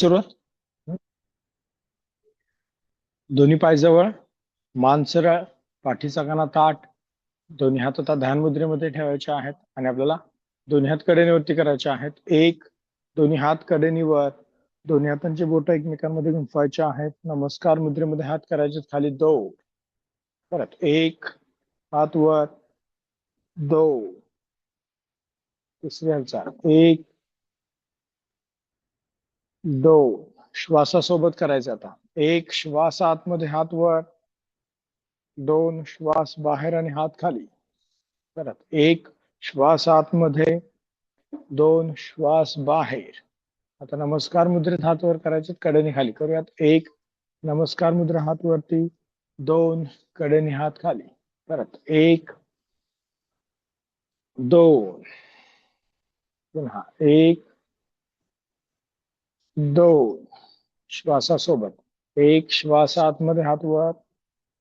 सुरुवात. दोन्ही पाय जवळ, मान सरळ, पाठीचा कणा ताठ, दोन्ही हात आता ध्यान मुद्रेमध्ये ठेवायचे आहेत आणि आपल्याला दोन्ही हात कडेने करायचे आहेत. एक, दोन्ही हात कडेनी वर, दोन्ही हातांची बोट एकमेकांमध्ये गुंफवायचे आहेत. नमस्कार मुद्रेमध्ये हात करायचे खाली. दोन, परत एक, हात वर, दोन, तिसरी हालचाल, एक, दोन, श्वासासोबत करायचं. आता एक श्वास आतमध्ये, हात वर, दोन श्वास बाहेर आणि हात खाली. परत एक श्वास आतमध्ये, दोन श्वास बाहेर. आता नमस्कार मुद्रेत हात वर करायचे, कडेने खाली करूयात. एक, नमस्कार मुद्रा हात वरती, दोन, कडेने हात खाली. परत एक, दोन, पुन्हा एक, दोन, श्वासासोबत. एक श्वास आतमध्ये, हात वर,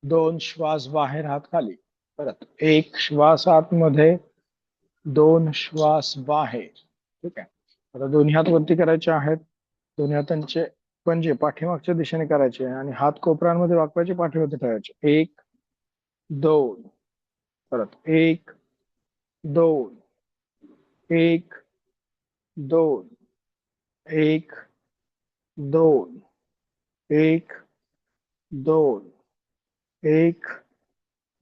दोन श्वास बाहेर, हात खाली. परत एक श्वास आतमध्ये, दोन श्वास बाहेर. ठीक आहे. आता दोन्ही हात वरती करायचे आहेत. दोन्ही हातांचे पंजे पाठीमागच्या दिशेने करायचे आणि हात कोपरांमध्ये वाकवायचे, पाठीवरती ठेवायचे. एक, दोन, परत एक, दोन, एक, दोन, एक, दोन, एक, दोन, एक,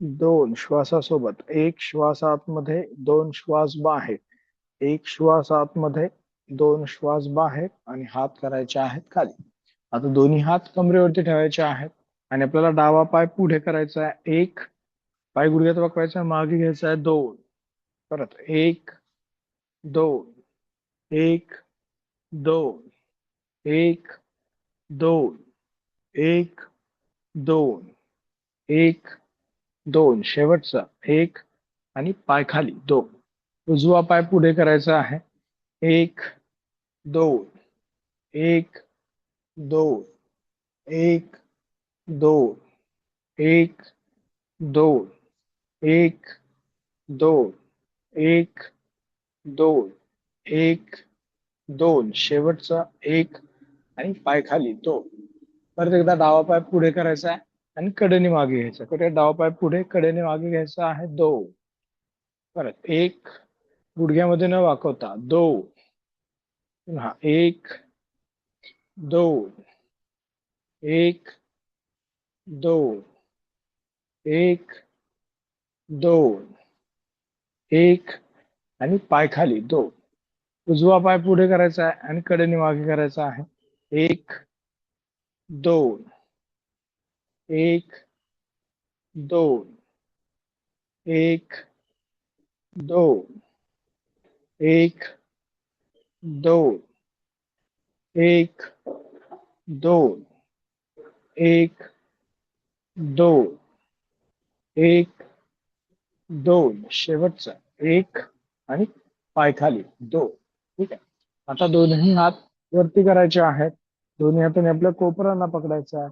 दोन, श्वासासोबत. एक श्वास आतमध्ये, दोन श्वास बाहेर. एक श्वास आतमध्ये, दोन श्वास बाहेर आणि हात करायचे आहेत खाली. आता दोन्ही हात कमरेवरती ठेवायचे आहेत आणि आपल्याला डावा पाय पुढे करायचा आहे. एक, पाय गुडघ्यात वाकवायचा, मागे घ्यायचा आहे. दोन, परत एक, दोन, एक, दोन, एक, दोन, एक, दोन, एक, दोन, शेवटचा एक आणि पाय खाली. दोन, उजवा पाय पुढे करायचा आहे. एक, दोन, एक, दोन, एक, दोन, एक, दोन, एक, दोन, एक, दोन, एक, दोन, शेवटचा एक आणि पाय खाली. दोन. परत एकदा डावा पाय पुढे करायचा आहे आणि कडेने मागे घ्यायचा. करूया. डावा पाय पुढे, कडेने मागे घ्यायचा आहे. दोन, परत एक, गुडघ्यामध्ये न वाकवता. दोन, पुन्हा एक, दोन, एक, दोन, एक, दोन, एक आणि पाय खाली. दोन. उजवा पाय पुढे करायचा आहे आणि कडेने मागे करायचा आहे. एक, दोन, एक, दोन, एक, दोन, एक, दोन, एक, दोन, एक, दोन, एक, दोन, शेवटचा एक आणि पाय खाली. दोन. ठीक आहे. आता दोन्ही हात वरती करायचे आहेत. दोन्ही हाताने आपल्या कोपरांना पकडायचा आहे.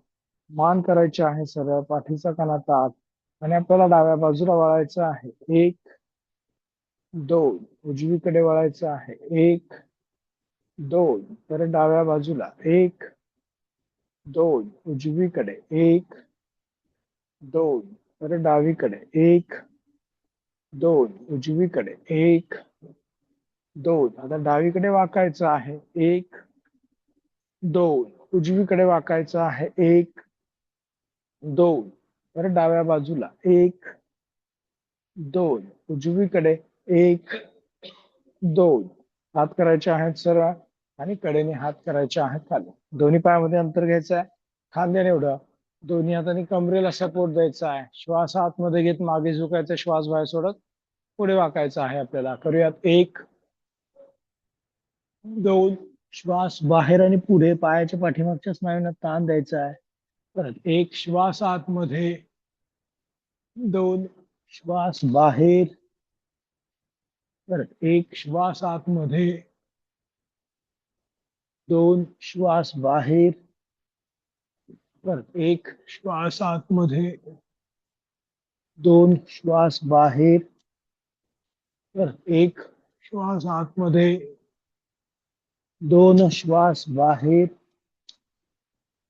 मान करायचे आहे सरळ, पाठीचा कणा ताठ आणि आपल्याला डाव्या बाजूला वळायचं आहे. एक, दोन, उजवीकडे वळायचं आहे. एक, दोन, परत डाव्या बाजूला. एक, दोन, उजवीकडे. एक, दोन, परत डावीकडे. एक, दोन, उजवीकडे. एक, दोन, आता डावीकडे वाकायचं आहे. एक, दोन, उजवीकडे वाकायचं आहे. एक, दोन, परत डाव्या बाजूला. एक, दोन, उजवीकडे. एक, दोन, हात करायचे आहेत सरळ आणि कडेने हात करायचे आहेत खाली. दोन्ही पायामध्ये अंतर घ्यायचं आहे. खांद्याने उडवा. दोन्ही हातांनी कमरेला सपोर्ट द्यायचा आहे. श्वास आतमध्ये घेत मागे झुकायचा, श्वास बाहेर सोडत पुढे वाकायचा आहे आपल्याला. करूयात. एक, दोन, श्वास बाहेर आणि पुढे, पायाच्या पाठीमागच्या स्नायूंना ताण द्यायचा आहे. परत एक श्वास आतमध्ये, दोन श्वास बाहेर. परत एक श्वास आतमध्ये, दोन श्वास बाहेर. परत एक श्वास आतमध्ये, दोन श्वास बाहेर. परत एक श्वास आतमध्ये, दोन श्वास बाहेर.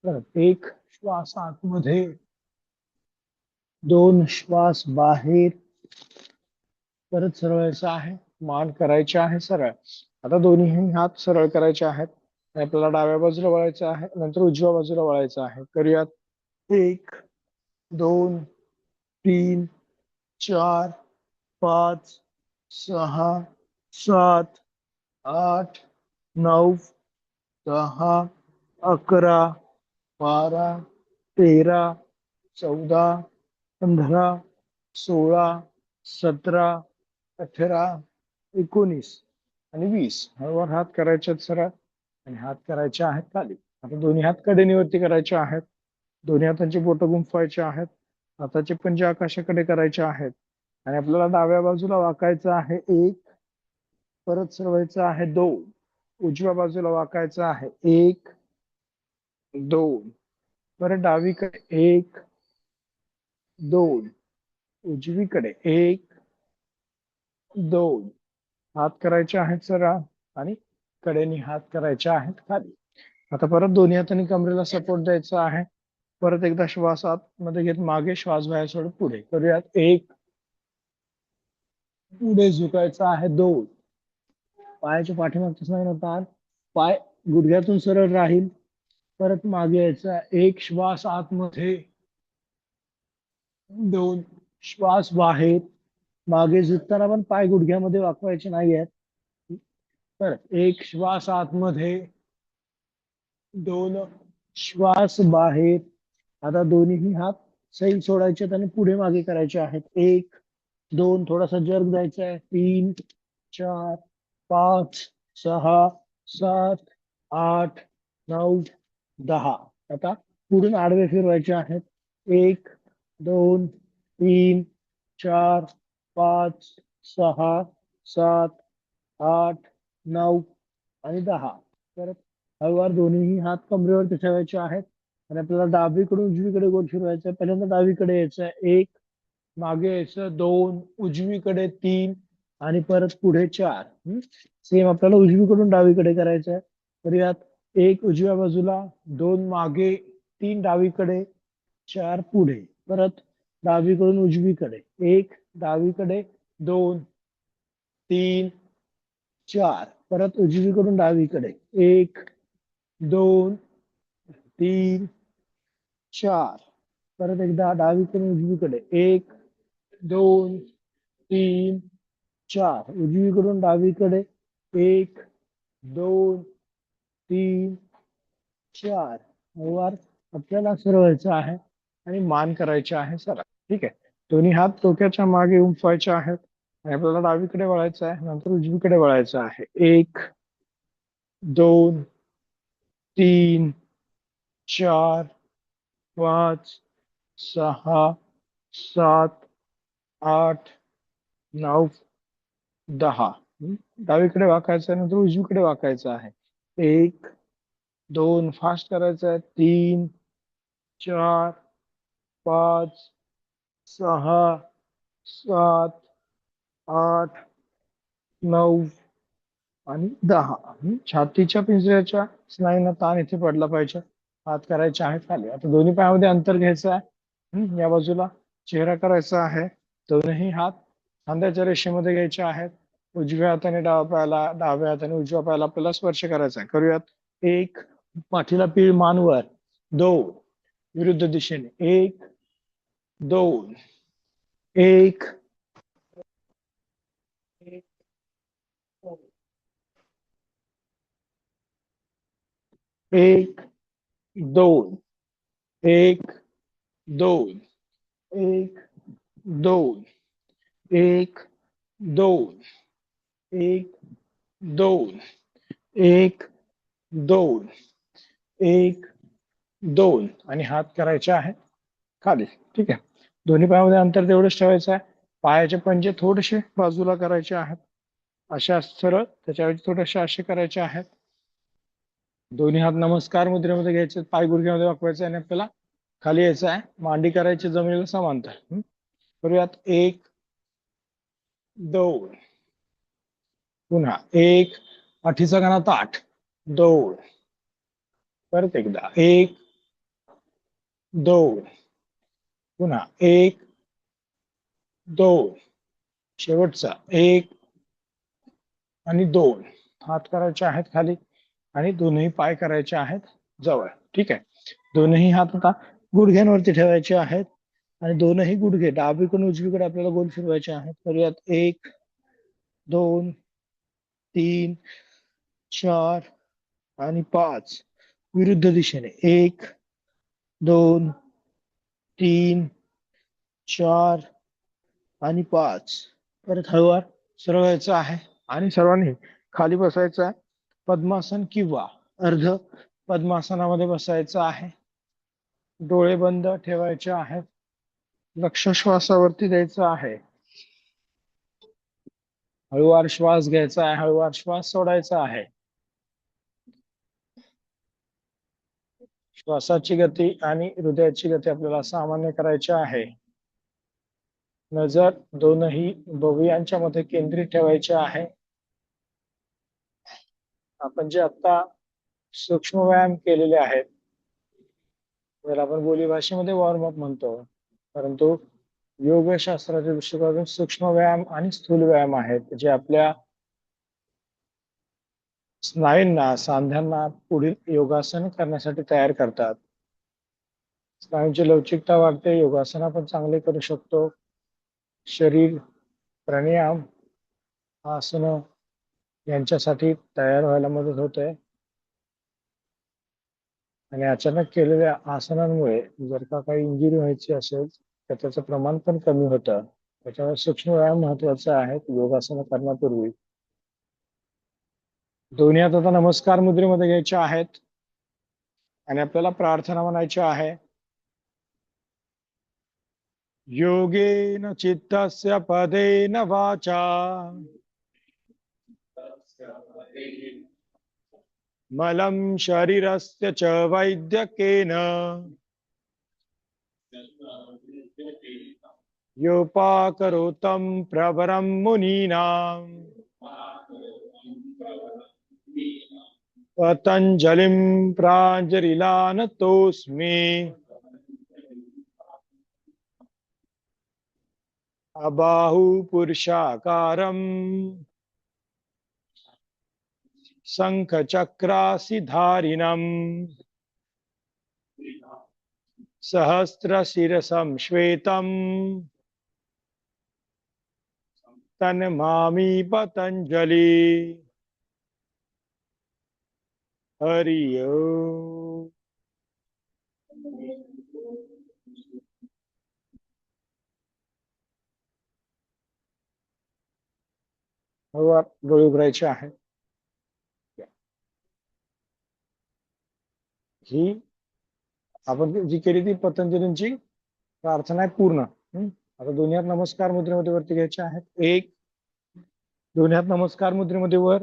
परत एक श्वास आतमध्ये, दोन श्वास बाहेर. परत सरळ व्हायचं आहे, मान करायची आहे सरळ. आता दोन्ही हात सरळ करायचे आहेत आणि आपल्याला डाव्या बाजूला वळायचं आहे, नंतर उजव्या बाजूला वळायचं आहे. करूयात. एक, दोन, तीन, चार, पाच, सहा, सात, आठ, नऊ, 10, 11, 12, 13, 14, 15, 16, 17, 18, 19 आणि 20. हळूवार हात करायचे आहेत सरळ आणि हात करायचे आहेत खाली. आता दोन्ही हात कडेनीवरती करायचे आहेत. दोन्ही हातांची बोटं गुंफवायची आहेत. हाताचे पंजे आकाशाकडे करायचे आहेत आणि आपल्याला डाव्या बाजूला वाकायचं आहे. एक, परत सरवायचं आहे. दोन, उजव्या बाजूला वाकायचं आहे. एक, दोन, परत डावीकडे. एक, दोन, उजवीकडे. एक, दोन, हात करायचे आहेत सरळ आणि कडेनी हात करायचे आहेत खाली. आता परत दोन्ही हातांनी कमरेला सपोर्ट द्यायचा आहे. परत एकदा श्वास आतमध्ये घेत मागे, श्वास बाहेर सोडून पुढे करूयात. एक, पुढे झुकायचं आहे. दोन, पायाच्या पाठीमागचा स्नायूंना ताण, पाय गुडघ्यातून सरळ राहील. परत मागे यायचा. एक श्वास आतमध्ये, दोन श्वास बाहेर. मागे झुकताना पण पाय गुडघ्यामध्ये वाकवायचे नाही आहेत. परत एक श्वास आतमध्ये, दोन श्वास बाहेर. आता दोन्ही हात सैल सोडायचे आणि पुढे मागे करायचे आहेत. एक, दोन, थोडासा जर्क द्यायचा आहे. तीन, चार, पाच, सहा, सात, आठ, नऊ, 10. आता पुढून आडवे फिरवायचे आहेत. एक, दोन, तीन, चार, पाच, सहा, सात, आठ, नऊ आणि 10. परत हळूवार दोन्ही हात कमरेवरती ठेवायचे आहेत आणि आपल्याला डावीकडून उजवीकडे गोल फिरवायचा आहे. पहिल्यांदा डावीकडे यायचं आहे. एक, मागे यायचं. दोन, उजवीकडे. तीन आणि परत पुढे. चार. सेम आपल्याला उजवीकडून डावीकडे करायचं आहे. तर यात एक उजव्या बाजूला, दोन मागे, तीन डावीकडे, चार पुढे. परत डावीकडून उजवीकडे. एक, डावीकडे. दोन, तीन, चार. परत उजवीकडून डावीकडे. एक, दोन, तीन, चार. परत एकदा डावीकडून उजवीकडे. एक, दोन, तीन, चार. उजवीकडून डावीकडे. एक, दोन, तीन, चार. वर आपल्याला सरवायचं आहे आणि मान करायचे आहे सरळ. ठीक आहे. दोन्ही हात डोक्याच्या मागे उंचवायचे आहेत आणि आपल्याला डावीकडे वळायचं आहे, नंतर उजवीकडे वळायचं आहे. एक, दोन, तीन, चार, पाच, सहा, सात, आठ, नऊ, 10. डावीकडे वाकायचं आहे, नंतर उजवीकडे वाकायचं आहे. एक, दोन, फास्ट करायचं आहे. तीन, चार, पाच, सहा, सात, आठ, नऊ आणि 10. छातीच्या पिंजऱ्याच्या स्नायूंना ताण इथे पडला पाहिजे. हात करायचे आहेत खाली. आता दोन्ही पायामध्ये अंतर घ्यायचं आहे. या बाजूला चेहरा करायचा आहे. दोन्ही हात खांद्याच्या रेषेमध्ये घ्यायचे आहेत. उजव्या हाताने डाव्या पायाला, डाव्या हाताने उजव्या पायाला आपल्याला स्पर्श करायचा आहे. करूयात. एक, पाठीला पीळ, मानवर. दोन, विरुद्ध दिशेने. एक, दोन, एक, एक, दोन. एक, दोन, एक, दोन, एक, दोन, एक, दोन, एक, दोन, एक, दोन, एक, दोन आणि हात करायचे आहेत खाली. ठीक आहे. दोन्ही पायामध्ये अंतर तेवढंच ठेवायचं आहे. पायाचे पंजे थोडेसे बाजूला करायचे आहेत. अशा सरळ, त्याच्याऐवजी थोडेसे असे करायचे आहेत. दोन्ही हात नमस्कार मुद्रेमध्ये घ्यायचे. पाय गुडघ्यामध्ये वाकवायचे आणि आपल्याला खाली यायचं आहे. मांडी करायची जमिनीला समांतर. करूयात. एक, दोन, पुन्हा एक, पाठीचा कणा ताठ. दोन, परत एकदा. एक, दोन, पुन्हा एक, दोन, शेवटचा एक आणि दोन. हात करायचे आहेत खाली आणि दोन्ही पाय करायचे आहेत जवळ. ठीक आहे. दोनही हात आता गुडघ्यांवरती ठेवायचे आहेत आणि दोनही गुडघे डावीकडून उजवीकडे आपल्याला गोल फिरवायचे आहेत. करूयात. एक, दोन, तीन, चार आणि पाच. विरुद्ध दिशेने. एक, दोन, तीन, चार आणि पाच. परत हळूवार सरळ व्हायचं आहे आणि सर्वांनी खाली बसायचं आहे. पद्मासन किंवा अर्ध पद्मासनामध्ये बसायचं आहे. डोळे बंद ठेवायचे आहेत. लक्ष श्वासावरती द्यायचं आहे. हळूवार श्वास घ्यायचा आहे, हळूवार श्वास सोडायचा आहे. श्वासाची गती आणि हृदयाची गती आपल्याला सामान्य करायची आहे. नजर दोनही भुवयांच्या मध्ये केंद्रित ठेवायची आहे. आपण जे आता सूक्ष्म व्यायाम केलेले आहेत, त्याला आपण बोलीभाषेमध्ये वॉर्मअप म्हणतो, परंतु योगशास्त्राच्या दृष्टिकोनातून सूक्ष्म व्यायाम आणि स्थूल व्यायाम आहेत, जे आपल्या स्नायूंना, सांध्यांना पुढील योगासन करण्यासाठी तयार करतात. स्नायूंची लवचिकता वाढते, योगासन आपण चांगले करू शकतो. शरीर प्राणायाम, आसन यांच्यासाठी तयार व्हायला मदत होते. आणि अचानक केलेल्या आसनांमुळे जर का काही इंजुरी व्हायची असेल तर त्याचं प्रमाण पण कमी होतं. त्याच्यामुळे सूक्ष्म व्यायाम महत्वाचा आहे योगासन करण्यापूर्वी. दोन्ही हात आता नमस्कार मुद्रेमध्ये घ्यायचे आहेत आणि आपल्याला प्रार्थना म्हणायची आहे. योगेन चित्तस्य पदेन वाचा मलं शरीरस्य च वैद्यकेन योपाकरोतं प्रवरं मुनीनां पतञ्जलिं प्राञ्जलिलानतोऽस्मि अबाहुपुरुषाकारं शङ्खचक्रासिधारिणम् सहस्रशिरसं श्वेतं तन्मामि पतञ्जलि. हरि ओम. डोळे उघडायचे आहे. ही आपण जी केली ती पतंजलींची प्रार्थना आहे पूर्ण. आता दोन्ही हात नमस्कार मुद्रेमध्ये वरती घ्यायचे आहेत. एक, दोन्ही हात नमस्कार मुद्रेमध्ये वर.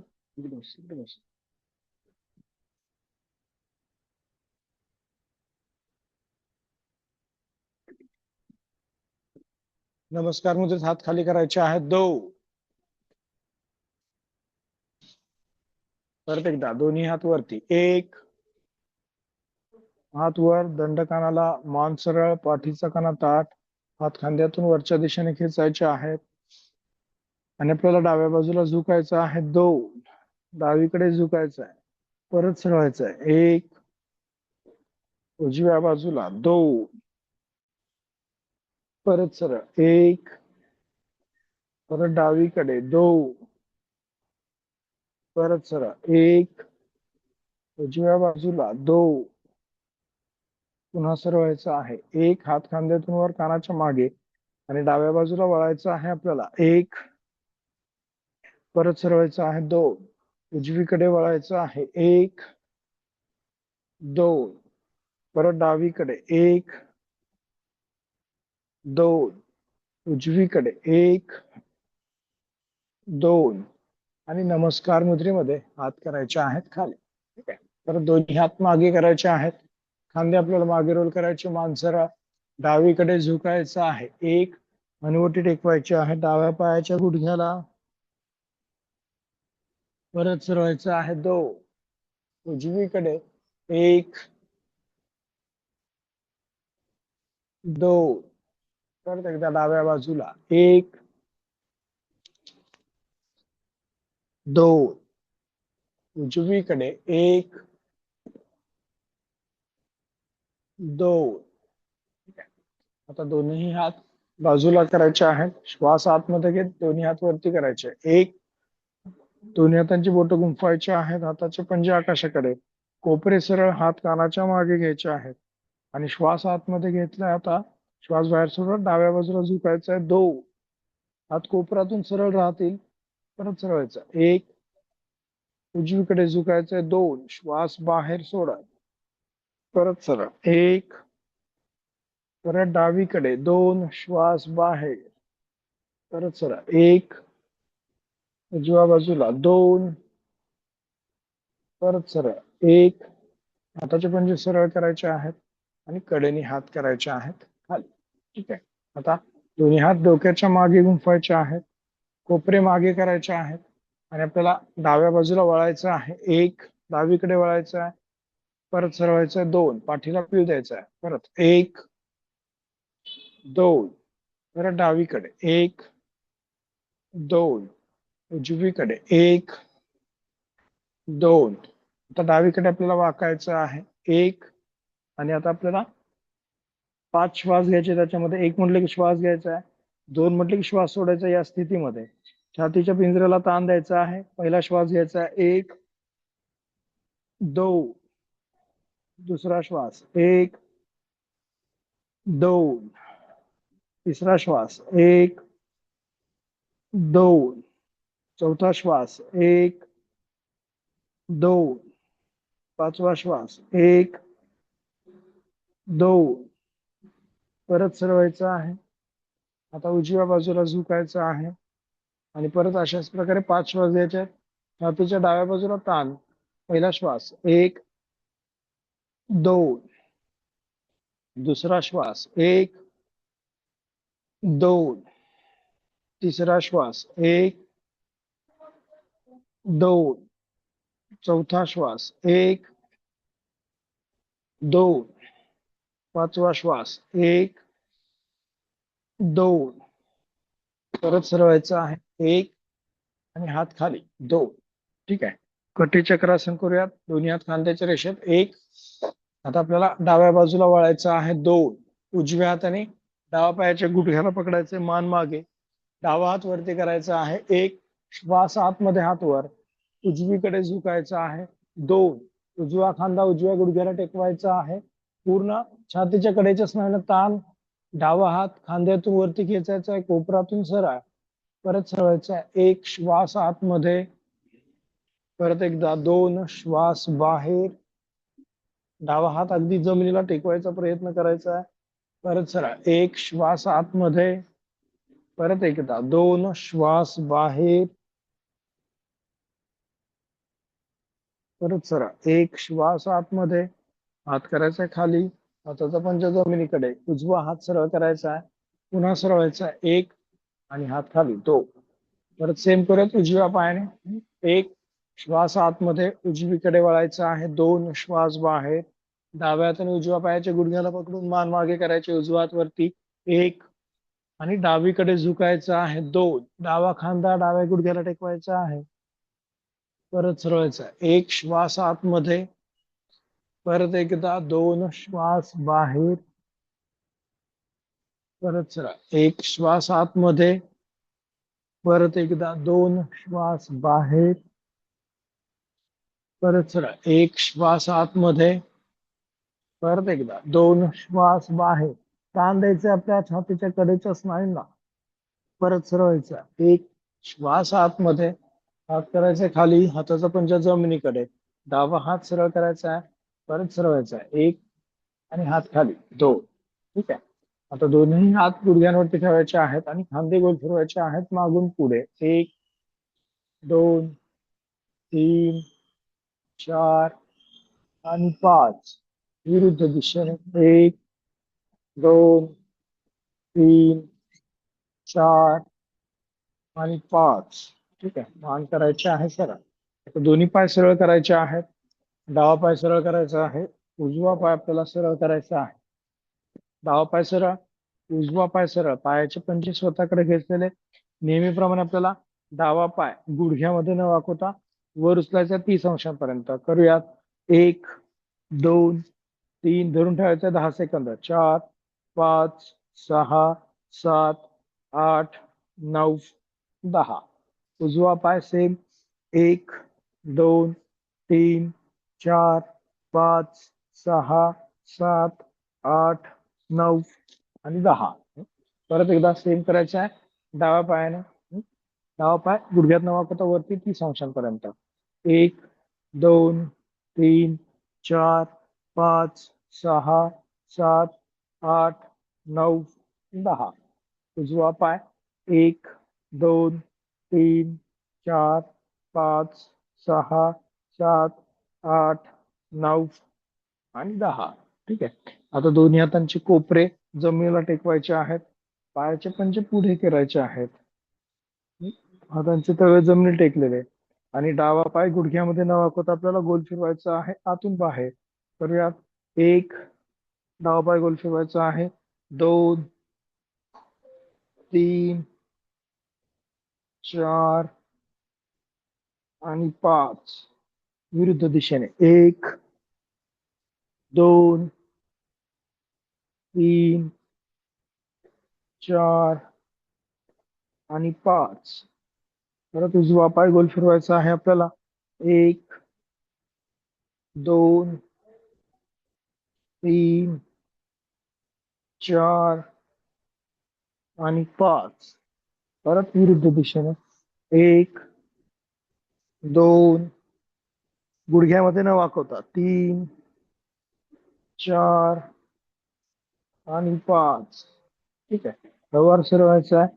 नमस्कार मुद्रेत हात खाली करायचे आहेत. दोन. परत एकदा दोन्ही हात वरती. एक, हात वर, दंडकानाला, मान सरळ, पाठीचा कणा ताठ, हात खांद्यातून वरच्या दिशेने खेचायचे आहेत आणि आपल्याला डाव्या बाजूला झुकायचं आहे. दोन, डावीकडे झुकायचं आहे. परत सरळायचं आहे. एक, उजव्या बाजूला. दोन, परत सरळ. एक, परत डावीकडे. दोन, परत सरळ. एक, उजव्या बाजूला. दोन, पुन्हा सरळायचं आहे. एक, हात खांद्यातून वर कानाच्या मागे आणि डाव्या बाजूला वळायचं आहे आपल्याला. एक, परत सरळायचं आहे. दोन, उजवीकडे वळायचं आहे. एक, दोन, परत डावीकडे. एक, दोन, उजवीकडे. एक, दोन आणि नमस्कार मुद्रेमध्ये हात करायचे आहेत खाली. ठीक आहे. तर दोन्ही हात मागे करायचे आहेत. खांदे आपल्याला मागे रोल करायचे. मान सरळ, डावीकडे झुकायचं आहे. एक, हनुवटी टेकवायची आहे डाव्या पायाच्या गुडघ्याला. परत सरळायचं आहे. दोन, उजवीकडे. एक, दोन, परत एकदा डाव्या बाजूला 1 2, उजवीकडे 1 2. आता दोन्ही हात बाजूला करायचे आहेत. श्वास आतमध्ये घेत दोन्ही हात वरती करायचे. 1, दोन्ही हातांची बोटं गुंफवायची आहेत. हाताचे पंजे आकाशाकडे. कोपरे सरळ हात कानाच्या मागे घ्यायचे आहेत आणि श्वास आतमध्ये घेतलाय. आता श्वास बाहेर सोडत डाव्या बाजूला झुकायचा आहे. 2, हात कोपऱ्यातून सरळ राहतील. परत सरळ व्हायचं. 1, उजवीकडे झुकायचंय. 2, श्वास बाहेर सोडा. परत सरळ. 1, परत डावीकडे. 2, श्वास बाहेर. परत सरळ. 1, उजव्या बाजूला. 2, परत सरळ. 1, हाताचे पंजे सरळ करायचे आहेत आणि कडेने हात करायचे आहेत खाली. ठीक आहे. आता दोन्ही हात डोक्याच्या मागे गुंफवायचे आहेत. कोपरे मागे करायचे आहेत आणि आपल्याला डाव्या बाजूला वळायचं आहे. 1, डावीकडे वळायचं आहे. परत सरळवायचं आहे. 2, पाठीला पीळ द्यायचा आहे. परत 1 2, परत डावीकडे. 1 2, उजवीकडे. 1 2, आता डावीकडे आपल्याला वाकायचं आहे. 1, आणि आता आपल्याला 5 श्वास घ्यायचे. त्याच्यामध्ये 1 म्हटलं की श्वास घ्यायचा आहे. 2 म्हटलं की श्वास सोडायचा. या स्थितीमध्ये छातीच्या पिंजऱ्याला ताण द्यायचा आहे. पहिला श्वास घ्यायचा आहे. 1 2, दुसरा श्वास. 1 2, तिसरा श्वास. 1 2, चौथा श्वास. 1 2, पाचवा श्वास. 1 2, परत सरळवायचं आहे. आता उजव्या बाजूला झुकायचं आहे आणि परत अशाच प्रकारे 5 श्वास घ्यायचे. छातीच्या डाव्या बाजूला ताण. पहिला श्वास. 1 2, दुसरा श्वास. 1 2, तिसरा श्वास. 1 2, चौथा श्वास. 1 2, पाचवा श्वास. 1 2, परत सरळवायचं आहे. 1 आणि हात खाली. 2. ठीक आहे. कटी चक्रासन करूयात. दोन्ही हात खांद्याच्या रेषेत. 1, आता आपल्याला डाव्या बाजूला वळायचं आहे. 2, उजव्या हाताने डावा पायाच्या गुडघ्याला पकडायचे. मान मागे. डावा हात वरती करायचा आहे. 1, श्वास आतमध्ये हात वर. उजवीकडे झुकायचं आहे. 2, उजवा खांदा उजव्या गुडघ्याला टेकवायचा आहे. पूर्ण छातीच्या कडेच्या स्नायूला ताण. डावा हात खांद्यातून वरती खेचायचा आहे. कोपरातून सरळ. परत सरळायचा आहे. 1, श्वास आतमध्ये. परत एकदा. 2, श्वास बाहेर. डावा हात अगदी जमिनीला टेकवायचा प्रयत्न करायचा आहे. परत सरळ. 1, श्वास आतमध्ये. परत एकदा. 2, श्वास बाहेर. परत सरळ. 1, श्वास आतमध्ये. हात करायचा खाली. हाताचा पंजा जमिनीकडे. उजवा हात सरळ करायचा आहे. पुन्हा सरळवायचा आहे. 1, आणि हात खाली. 2, परत सेम करत उजव्या पायाने. 1, श्वास आतमध्ये. उजवीकडे वळायचा आहे. 2, श्वास बाहेर. डाव्या हाताने उजव्या पायाच्या गुडघ्याला पकडून मान मागे करायचे. उजवा हात वरती. 1, आणि डावीकडे झुकायचं आहे. 2, डावा खांदा डाव्या गुडघ्याला टेकवायचा आहे. परत सरळवायचा. 1, श्वास आतमध्ये. परत एकदा. 2, श्वास बाहेर. परत सरळ. 1, श्वास आतमध्ये. परत एकदा. 2, श्वास बाहेर. परत सरळ. 1, श्वास आतमध्ये. परत एकदा. 2, श्वास बाहेर. ताण द्यायचे आपल्या छातीच्या कडेच्या स्नायूंना. परत सरळवायचा. 1, श्वास आतमध्ये. हात करायचे खाली. हाताचा पंजा जमिनीकडे. डावा हात सरळ करायचा आहे. परत सरळवायचा. 1, आणि हात खाली. 2. ठीक आहे. आता दोन्ही हात गुडघ्यांवरती ठेवायचे आहेत आणि खांदे गोल फिरवायचे आहेत मागून पुढे. 1 2 3 4 आणि 5. विरुद्ध दिशेने. 1 2 3 4 आणि 5. ठीक आहे. मान करायचे आहे सरळ. आता दोन्ही पाय सरळ करायचे आहेत. डावा पाय सरळ करायचा आहे. उजवा पाय आपल्याला सरळ करायचा आहे. डावा पाय सरळ, उजवा पाय सरळ, पायाचे पंजे स्वतःकडे घेतलेले. नेहमीप्रमाणे आपल्याला डावा पाय गुडघ्यामध्ये न वाकवता वर उचलायचा 30 अंशांपर्यंत. करूयात. 1, 2, 3 धरून ठेवायचं 10 सेकंद. 4, 5, 6, 7, 8, 9, 10. उजवा पाय सेम. 1, 2, 3, 4, 5, 6, 7, 8, 9 आणि 10. परत एकदा सेम करायचं आहे डाव्या पायाने. डावा पाय गुडघ्यात न वाकवता वरती 30 अंशांपर्यंत. 1, 2, 3, 4, 5, 6, 7, 8, 9, 10. उजवा पाय 1, 2, 3, 4, 5, 6, 7, 8, 9 आणि 10. ठीक आहे. आता दोन्ही हातांचे कोपरे जमिनीला टेकवायचे आहेत. पायाचे पंजे पुढे करायचे आहेत. हातांचे तळे जमिनीला टेकलेले आणि डावा पाय गुडघ्यामध्ये न वाकवता आपल्याला गोल फिरवायचा आहे आतून बाहेर. करूयात. 1, डावा पाय गोल फिरवायचा आहे. 2, 3, 4 आणि 5. विरुद्ध दिशेने 1, 2, 3, 4 आणि 5. परत उजवा पाय गोल फिरवायचा आहे आपल्याला. 1, 2, 3, 4 आणि 5. परत विरुद्ध दिशेने 1, 2, गुडघ्यामध्ये न वाकवता 3, 4 आणि 5. ठीक आहे. व्यवहार सरवायचा आहे.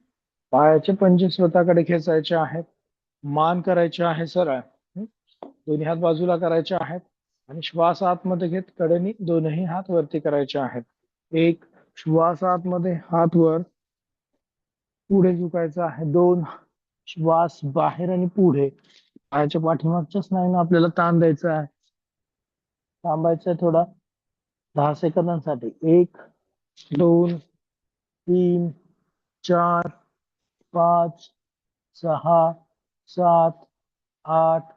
पायाचे पंजे स्वतःकडे खेचायचे आहेत. मान करायचे आहे सरळ. दोन्ही हात बाजूला करायचे आहेत आणि श्वास आतमध्ये घेत कडेनी दोनही हात वरती करायचे आहेत. 1, श्वास आतमध्ये, हात वर, पुढे झुकायचं आहे. 2, श्वास बाहेर आणि पुढे. पायाच्या पाठीमागच्या स्नायूंना आपल्याला ताण द्यायचा आहे. थांबायचं आहे थोडा 10 सेकंदांसाठी. 1, 2, 3, 4, 5, 6, 7, 8,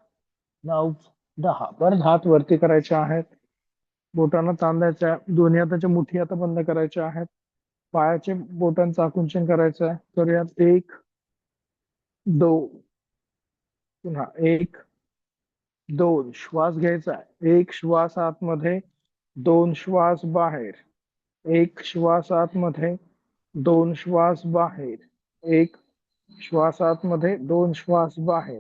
9, 10. परत हात वरती करायचे आहेत. बोटांना ताण द्यायचा आहे. दोन्ही हाताच्या मुठी आता बंद करायच्या आहेत. पायाचे बोटांचं आकुंचन करायचं आहे. करूयात. 1, 2, पुन्हा 1, 2. श्वास घ्यायचा आहे. 1 श्वास आतमध्ये, 2 श्वास बाहेर. 1 श्वास आतमध्ये, 2 श्वास बाहेर. 1 श्वास आतमध्ये, 2 श्वास बाहेर.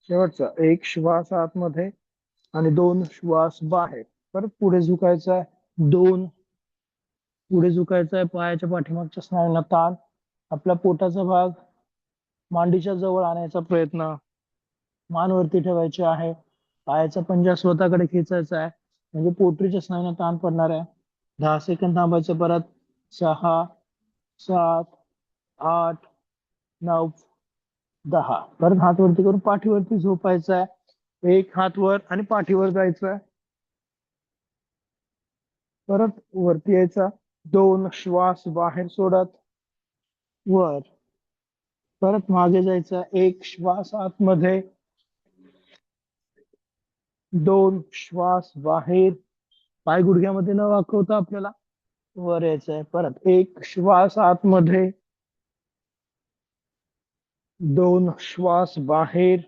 शेवटचा 1 श्वास आतमध्ये आणि 2 श्वास बाहेर. परत पुढे झुकायचं आहे. 2, पुढे झुकायचं आहे. पायाच्या पाठीमागच्या स्नायूंना ताण. आपला पोटाचा भाग मांडीच्या जवळ आणायचा प्रयत्न. मान वरती ठेवायची आहे. पायाचा पंजा स्वतःकडे खेचायचा आहे म्हणजे पोटरीच्या स्नायूंना ताण पडणार आहे. 10 सेकंद थांबायचं. परत 6, 7, 8, 9, 10. परत हात वरती करून पाठीवरती झोपायचं आहे. 1 हात वर आणि पाठीवर जायचं आहे. परत वरती यायचा. 2 श्वास बाहेर सोडत वर. परत मागे जायचं. 1 श्वास आतमध्ये, 2 श्वास बाहेर. पाय गुडघ्यामध्ये न वाकवता आपल्याला वर यायचं आहे. परत 1 श्वास आतमध्ये, 2 श्वास बाहेर.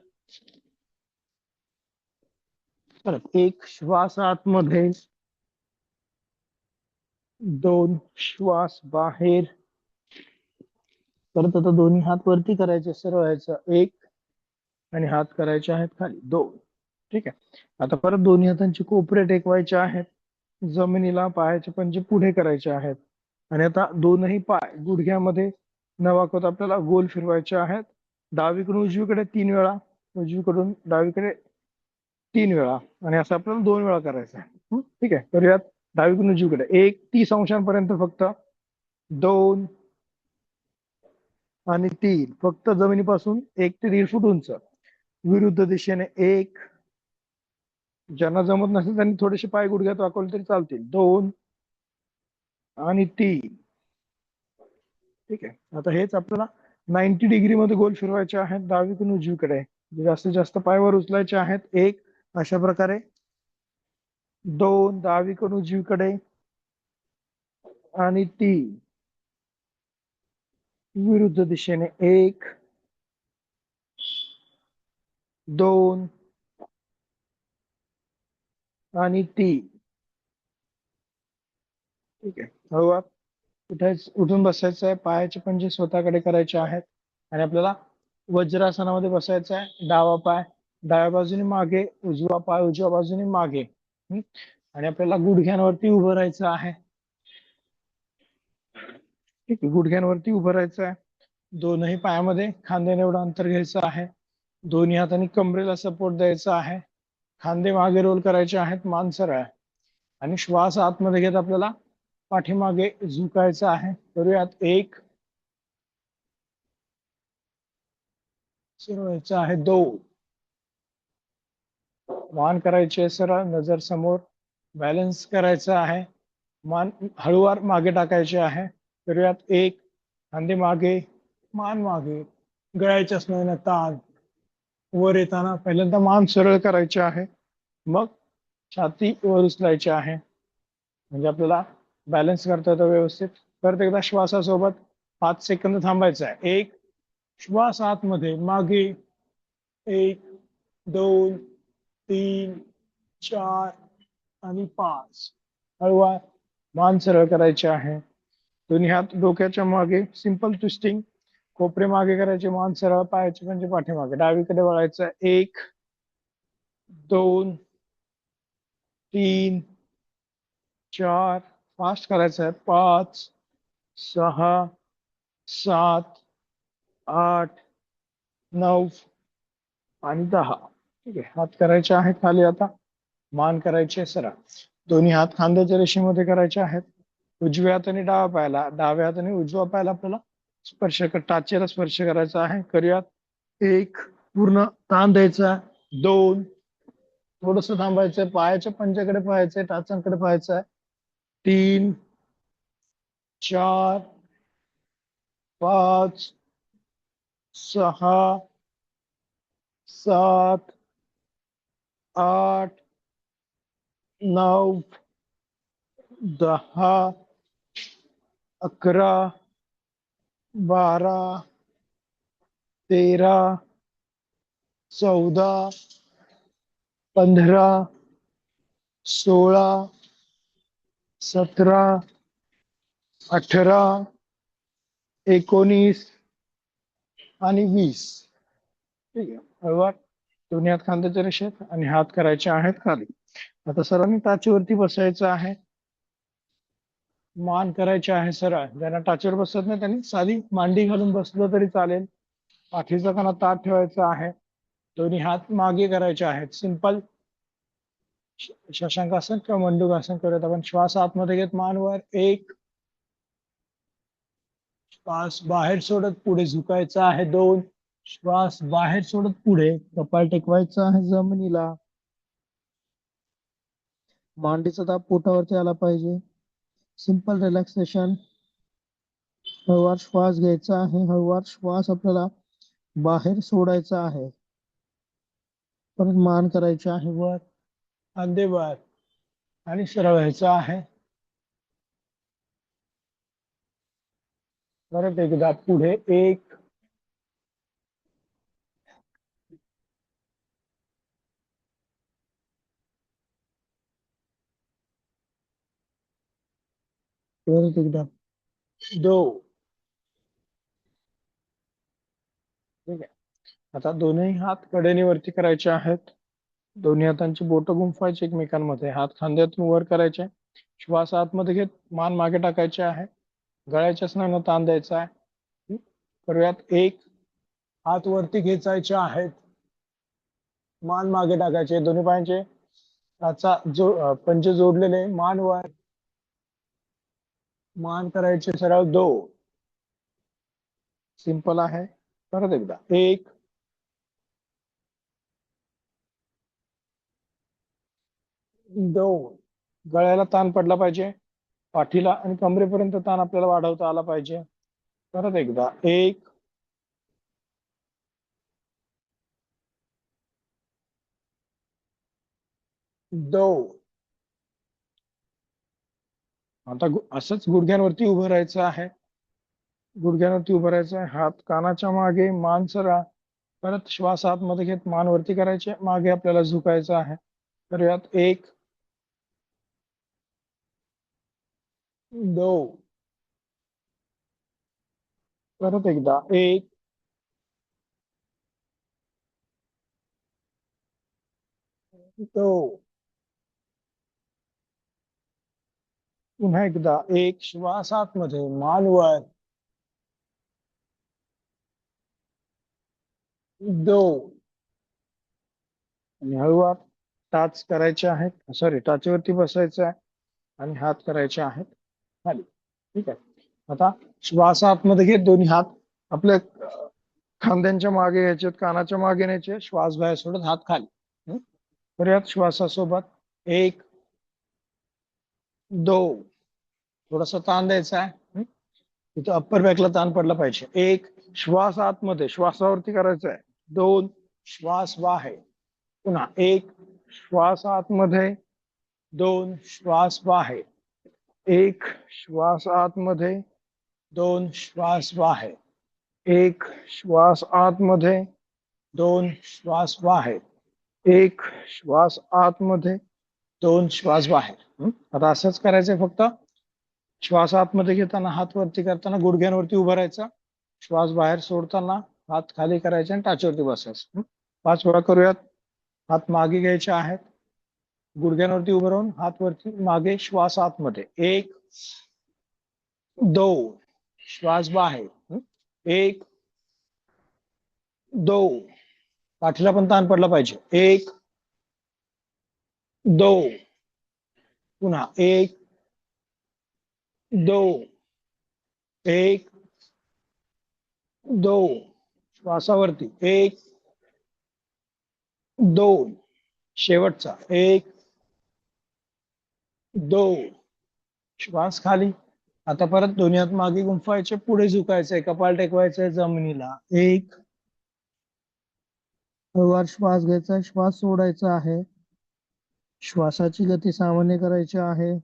परत 1 श्वास आतमध्ये, 2 श्वास बाहेर. परत आता दोन्ही हात वरती करायचे. सरळ व्हायचं. 1 आणि हात करायचे आहेत खाली. 2. ठीक आहे. आता परत दोन्ही हातांचे कोपरे टेकवायचे आहेत जमिनीला. पायाचे पंजे पुढे करायचे आहेत आणि आता दोनही पाय गुडघ्यामध्ये न वाकवता आपल्याला गोल फिरवायचे आहेत. डावीकडून उजवीकडे 3 वेळा, उजवीकडून डावीकडे 3 वेळा आणि असं आपल्याला 2 वेळा करायचं आहे. ठीक आहे. करूयात. डावीकडून उजवीकडे 1, 30 अंशांपर्यंत फक्त. 2 आणि 3 फक्त जमिनीपासून 1 ते 1.5 फूट उंच. विरुद्ध दिशेने 1, ज्यांना जमत नसेल त्यांनी थोडेसे पाय गुडघ्यात वाकवले तरी चालतील. 2 आणि 3. ठीक आहे, आता हेच आपल्याला 90 डिग्री मध्ये गोल फिरवायचे आहेत डावीकडून उजवीकडे. जास्तीत जास्त पायवर उचलायचे आहेत. 1 अशा प्रकारे, 2 डावीकडून उजवीकडे, आणि 3 विरुद्ध दिशेने. 1, 2 आणि 3. ठीक आहे, हळूवार उठून बसायचं आहे. पायाचे पंजे स्वतःकडे करायचे आहेत आणि आपल्याला वज्रासनामध्ये बसायचं आहे. डावा पाय डाव्या बाजूने मागे, उजवा पाय उजव्या बाजूने मागे. आणि आपल्याला गुडघ्यांवरती उभं राहायचं आहे. ठीक आहे, गुडघ्यांवरती उभं राहायचं आहे. दोनही पायामध्ये खांद्याने एवढं अंतर घ्यायचं आहे. दोन्ही हातांनी कमरेला सपोर्ट द्यायचा आहे. खांदे मागे रोल करायचे आहेत, मान सरळ. आणि श्वास आतमध्ये घेत आपल्याला पाठीमागे झुकायचं आहे. करूयात. 1 सरळ आहे. 2 मान करायचे सरळ, नजर समोर. बॅलन्स करायचा आहे. मान हळूवार मागे टाकायचे आहे. करूयात. 1 खांदे मागे, मान मागे, गळ्याच्या स्नायूंना ताण. वर येताना पहिल्यांदा मान सरळ करायची आहे, मग छाती वर उचलायची आहे, म्हणजे आपल्याला बॅलन्स करता येतो व्यवस्थित. परत एकदा श्वासासोबत 5 सेकंद थांबायचं आहे. 1 श्वास आतमध्ये मागे, 1 2 3 4 आणि 5. हळूवार मान सरळ करायचे आहे. दोन्ही हात डोक्याच्या मागे, सिंपल ट्विस्टिंग. कोपरे मागे करायचे, मान सरळ, पायाचे पंजे पाठीमागे. डावीकडे वळायचं. 1 2 3 4 फास्ट करायचं आहे. 5 6 7 8 9 आणि 10. ठीक आहे, हात करायचे आहेत खाली. आता मान करायचे सरळ. दोन्ही हात खांद्याच्या रेषेमध्ये करायचे आहेत. उजव्या हाताने डाव्या पायाला, डाव्या हाताने उजव्या पायाला आपल्याला टाचेला स्पर्श करायचा आहे. करूयात. 1 पूर्ण ताण द्यायचा. 2 थोडस थांबायचंय, पायाच्या पंजाकडे पाहायचंय, टाचांकडे पाहायचंय. 3 4 5 6 7 8 9 10 11 12 13 14 15 16 17 18 19 आणि 20. ठीक आहे, हळूवार दोन्ही हात खांद्याच्या रेषेत आणि हात करायचे आहेत खाली. आता सर्वांनी टाचेवरती बसायचं आहे. मान करायचे आहे सरळ. ज्यांना टाचेवर बसत नाही त्यांनी साधी मांडी घालून बसलं तरी चालेल. पाठीचा कणा ताठ ठेवायचा आहे. दोन्ही हात मागे करायचे आहेत. सिंपल शशांकासन किंवा मंडूकासन करूयात आपण. श्वास आतमध्ये घेत, मान वर. 1 श्वास बाहेर सोडत पुढे झुकायचा आहे. 2 श्वास बाहेर सोडत पुढे कपाळ टेकवायचं आहे जमिनीला. मांडीचा दाब पोटावरती आला पाहिजे. Simple relaxation. हळूवार श्वास घ्यायचा आहे. हळूवार श्वास आपल्याला बाहेर सोडायचा आहे. परत मान करायची आहे वर, खांदे वर, आणि सरळ व्हायचं आहे. परत एकदा पुढे. 1 परत एकदा 2. ठीक आहे, आता दोन्ही हात कडेने वरती करायचे आहेत. दोन्ही हातांची बोट गुंफवायची एकमेकांमध्ये. हात खांद्यातून वर करायचे. श्वास आतमध्ये घेत मान मागे टाकायचे आहे. गळ्याच्या स्नायूंना ताण द्यायचा आहे. करूयात. 1 हात वरती खेचायचे आहेत. मान मागे टाकायचे. दोन्ही पायांचे पंजे जोडलेले, मान वर. मान करायचे सरळ. 2 सिंपल आहे. परत एकदा. 1 2 गळ्याला ताण पडला पाहिजे. पाठीला आणि कमरेपर्यंत ताण आपल्याला वाढवता आला पाहिजे. परत एकदा 1 2. आता असंच गुडघ्यांवरती उभं राहायचं आहे. गुडघ्यांवरती उभं राहायचं आहे. हात कानाच्या मागे, मान सरळ. परत श्वास आतमध्ये घेत मान वरती करायचे, मागे आपल्याला झुकायचं आहे. तर यात 1 2. परत एकदा 1 2. पुन्हा एकदा 1. श्वास आतमध्ये, मान वर. 2. आणि हळूवार टाच करायचे आहेत, सॉरी टाचेवरती बसायचं आहे आणि हात करायचे आहेत खाली. ठीक आहे. आता श्वास आतमध्ये घेत दोन्ही हात आपल्या खांद्यांच्या मागे घ्यायचे, कानाच्या मागे न्यायचे, श्वास बाहेर सोडत हात खाली. तर यात श्वासासोबत 1 2. थोडासा ताण द्यायचा आहे. तिथं अप्पर बॅकला ताण पडला पाहिजे. 1 श्वास आतमध्ये, श्वासावरती करायचा आहे. 2 श्वास बाहेर. पुन्हा 1 श्वास आतमध्ये, 2 श्वास बाहेर. 1 श्वास आतमध्ये, 2 श्वास बाहेर. 1 श्वास आतमध्ये, 2 श्वास बाहेर. 1 श्वास आतमध्ये, 2 श्वास बाहेर. आता असंच करायचंय. फक्त श्वास आतमध्ये घेताना हात वरती करताना गुडघ्यांवरती उभं राहायचं, श्वास बाहेर सोडताना हात खाली करायचे आणि टाचेवरती बसायचं. 5 वेळा करूयात. हात मागे घ्यायचे आहेत, गुडघ्यांवरती उभं राहून हात वरती, मागे, श्वास आतमध्ये. 1 2 श्वास बाहेर. 1 2. पाठीला पण ताण पडला पाहिजे. 1 2. पुन्हा 1 2. 1 2. श्वासावरती 1 2. शेवटचा 1 2. श्वास खाली. आता परत दोन्ही हात मागे गुंफायचे, पुढे झुकायचंय, कपाळ टेकवायचंय जमिनीला. 1 हळूवार श्वास घ्यायचा, श्वास सोडायचा आहे. श्वासाची गती सामान्य करायची आहे.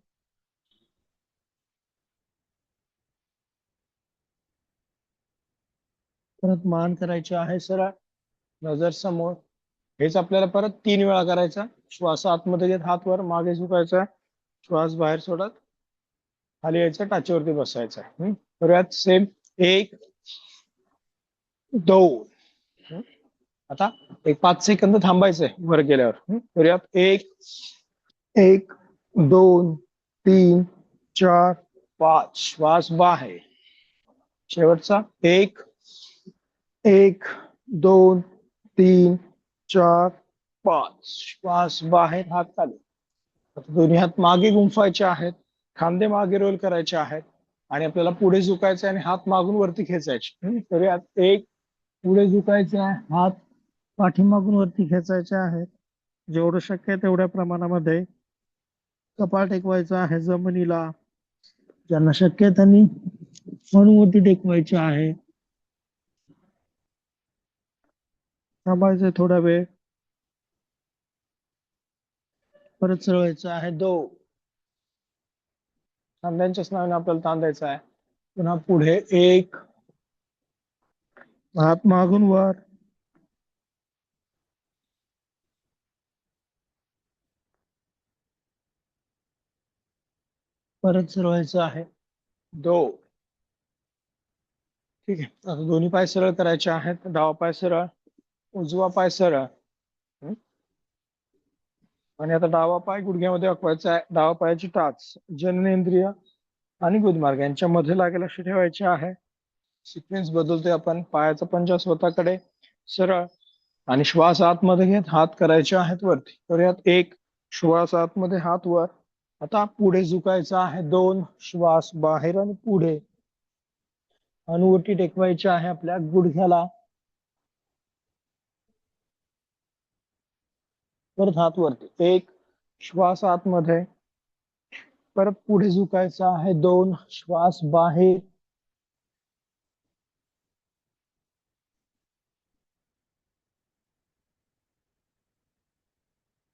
परत मान करायची आहे सरळ, नजर समोर. हेच आपल्याला परत 3 वेळा करायचा. श्वास आतमध्ये घेत हात वर, मागे झुकायचा, श्वास बाहेर सोडत खाली यायचं, टाचेवरती बसायचं. तर यात सेम 1 2. आता एक 5 सेकंद थांबायचंय वर गेल्यावर. तर यात 1 1 2 3 4 5. श्वास बाहेर. शेवटचा 1 1 2 3 4 5. श्वास बाहेर, हात खाली. दोन्ही हात मागे गुंफायचे आहेत, खांदे मागे रोल करायचे आहेत आणि आपल्याला पुढे झुकायचे आणि हात मागून वरती खेचायचे. तर यात 1 पुढे झुकायचे आहे, हात पाठीमागून वरती खेचायचे आहेत. जेवढं शक्य आहे तेवढ्या प्रमाणामध्ये. कपाळ टेकवायचं आहे जमिनीला. ज्यांना शक्य आहे त्यांनी मणवरती टेकवायचे आहे. थांबायचं थोडा वेळ. परत सरळायचं आहे. 2 खांद्यांच्या स्नायूंना आपल्याला ताण द्यायचा आहे. पुन्हा पुढे 1 हात मागून वर. परत सरळायचं आहे. 2. ठीक आहे. आता दोन्ही पाय सरळ करायचे आहेत. डावा पाय सरळ, उजवा पाय सरळ. आणि आता डावा पाय गुडघ्यामध्ये वाकवायचा आहे. डावा पायाची टाच जननेंद्रिय आणि गुदमार्ग यांच्या मध्ये लागेल अशी ठेवायची आहे. सिक्वेन्स बदलतोय आपण. पायाचा पंजा स्वतःकडे सरळ आणि श्वास आतमध्ये घेत हात करायचे आहेत वरती. तर यात 1 श्वास आतमध्ये, हात वर. आता पुढे झुकायचं आहे. 2 श्वास बाहेर आणि पुढे. अनुवटी टेकवायची आहे आपल्या गुडघ्याला. परत हात वरती. 1 श्वास आतमध्ये, परत पुढे झुकायचं आहे, 2 श्वास बाहेर,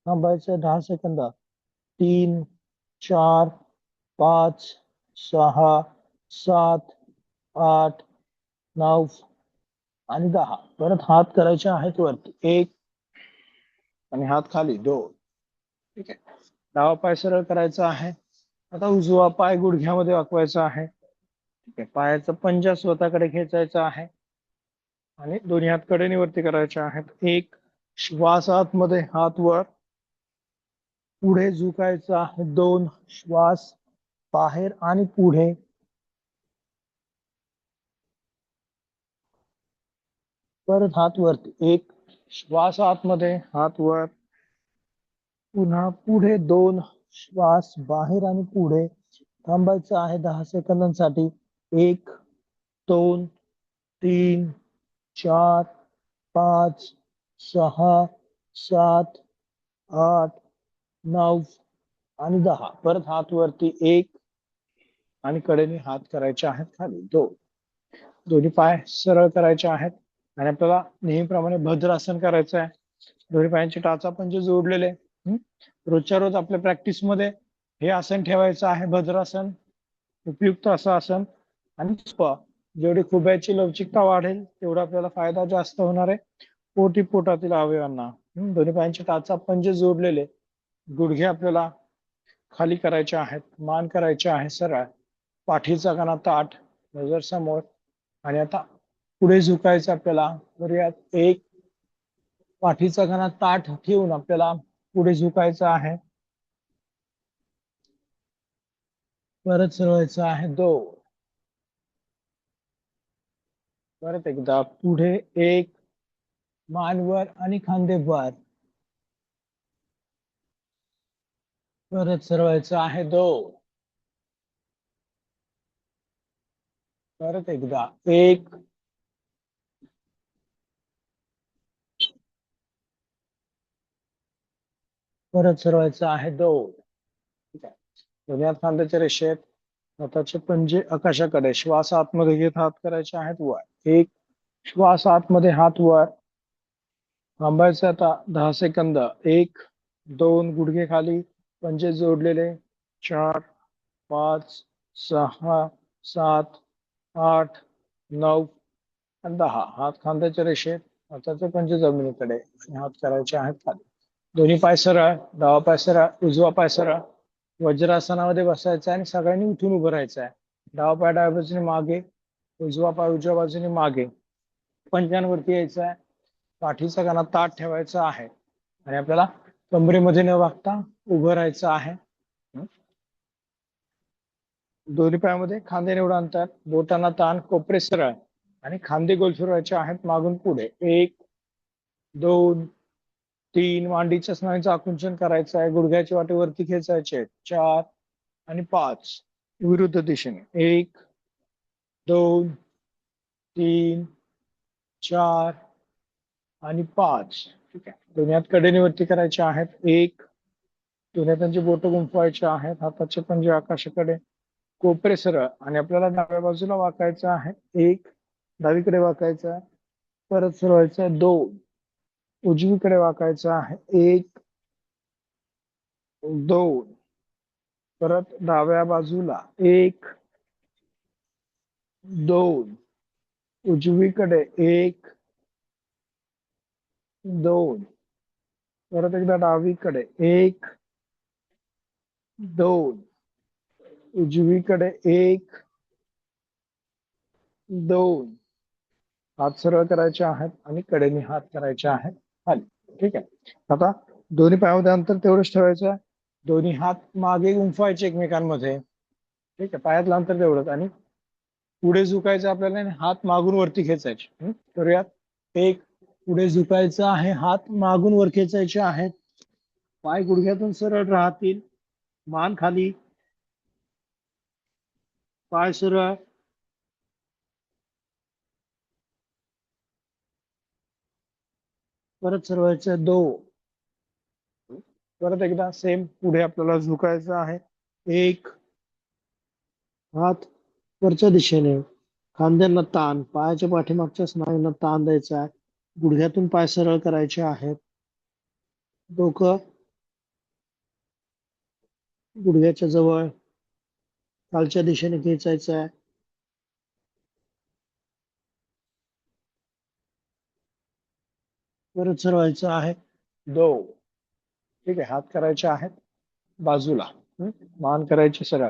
थांबायचं 10 सेकंद, 3, 4, 5, 6, 7, 8, 9 आणि 10. परत हात करायचे आहेत वरती, 1 आणि हात खाली, 2. ठीक आहे. डावा पाय सरळ करायचा आहे. आता उजवा पाय गुडघ्यामध्ये वाकवायचा आहे. ठीक आहे. पायाचा पंजा स्वतःकडे खेचायचा आहे आणि दोन्ही हात कडेने वरती करायचे आहेत. 1 श्वास आतमध्ये, हात वर, पुढे झुकायचं आहे, 2 श्वास बाहेर आणि पुढे, परत हात वरती, 1 श्वास आतमध्ये, हात वर, पुन्हा पुढे, 2 श्वास बाहेर आणि पुढे, थांबायचं आहे 10 सेकंदांसाठी, 1, 2, 3, 4, 5, 6, 7, 8, 9 आणि 10. परत हात वरती, 1 आणि कडेने हात करायचे आहेत खाली, 2. दोन्ही पाय सरळ करायचे आहेत आणि आपल्याला नेहमीप्रमाणे भद्रासन करायचं आहे. दोन्ही पायांची टाचा पंजे जोडलेले. रोजच्या रोज आपल्या प्रॅक्टिसमध्ये हे आसन ठेवायचं आहे, भद्रासन. उपयुक्त असं आसन. आणि जेवढी खुब्याची लवचिकता वाढेल तेवढा आपल्याला फायदा जास्त होणार आहे पोटातील अवयवांना. दोन्ही पायांची टाचा पंजे जोडलेले. गुडघे आपल्याला खाली करायचे आहेत, मान करायचे आहे सरळ, पाठीचा कणा ताठ, नजर समोर. आणि आता पुढे झुकायचं आपल्याला. करूयात, 1 पाठीचा कणा ताठ ठेवून आपल्याला पुढे झुकायचं आहे. परत सरळायचं आहे, 2. परत एकदा पुढे, 1 मानवर आणि खांदे वर. परत सरळायचं आहे, 2. परत एकदा, 1 परत सरळायचं आहे, 2. ठीक आहे. दोन्ही हात खांद्याच्या रेषेत, हाताचे पंजे आकाशाकडे, श्वास आतमध्ये घेत हात करायचे आहेत वर. 1 श्वास आतमध्ये, हात वर, थांबायचं आता 10 सेकंद. 1, 2 गुडघे खाली, पंजे जोडलेले, 4, 5, 6, 7, 8, 9 आणि 10. हात खांद्याच्या रेषेत, हाताचे पंजे जमिनीकडे आणि हात करायचे आहेत खाली. दोन्ही पाय सरळ, डावा पाय सरळ, उजवा पाय सरळ. वज्रासनामध्ये बसायचं आहे आणि सगळ्यांनी उठून उभं राहायचं आहे. डावा पाय डाव्या बाजूने मागे, उजवा पाय उजव्या बाजूने मागे. पंजांवरती यायचं आहे. पाठीचा कणा ताठ ठेवायचा आहे आणि आपल्याला कमरेमध्ये न वागता उभं राहायचं आहे. दोन्ही पायामध्ये खांदे निवड अंतर, बोटांना ताण, कोपरे सरळ आणि खांदे गोल फिरवायचे आहेत मागून पुढे. 1, 2, 3 मांडीच्या स्नायूंचं आकुंचन करायचं आहे. गुडघ्याची वाटे वरती खेचायचे. 4 आणि 5 विरुद्ध दिशेने. 1, 2, 3, 4 आणि 5. ठीक आहे. दोन्ही हात कडेने वरती करायचे आहेत. 1, दोन्ही हातांची बोट गुंफवायची आहेत. हाताचे पंजे आकाशाकडे, कोपरे सरळ आणि आपल्याला डाव्या बाजूला वाकायचं आहे. 1 डावीकडे वाकायचं आहे. परत सरळायचं आहे. 2 उजवीकडे वाकायचं आहे. 1, 2 परत डाव्या बाजूला. 1, 2 उजवीकडे. 1, 2 परत एकदा डावीकडे. 1, 2 उजवीकडे. 1, 2 हात सरळ करायचे आहेत आणि कडेने हात करायचे आहेत खाली. ठीक आहे. आता दोन्ही पायामध्ये अंतर तेवढंच ठेवायचं आहे. दोन्ही हात मागे गुंफवायचे एकमेकांमध्ये. ठीक आहे. पायातलं अंतर तेवढंच आणि पुढे झुकायचं आपल्याला आणि हात मागून वरती खेचायचे. करूयात. 1 पुढे झुकायचं आहे, हात मागून वर खेचायचे आहेत. पाय गुडघ्यातून सरळ राहतील, मान खाली, पाय सरळ. परत सरळायचं. 2 परत एकदा सेम पुढे आपल्याला झुकायचं आहे. एक, हात वरच्या दिशेने, खांद्यांना ताण, पायाच्या पाठीमागच्या स्नायूंना ताण द्यायचा आहे. गुडघ्यातून पाय सरळ करायचे आहेत. डोकं गुडघ्याच्या जवळ खालच्या दिशेने खेचायचं आहे. परत सरवायचं आहे. 2. ठीक आहे. हात करायचे आहेत बाजूला. मान करायची सरळ.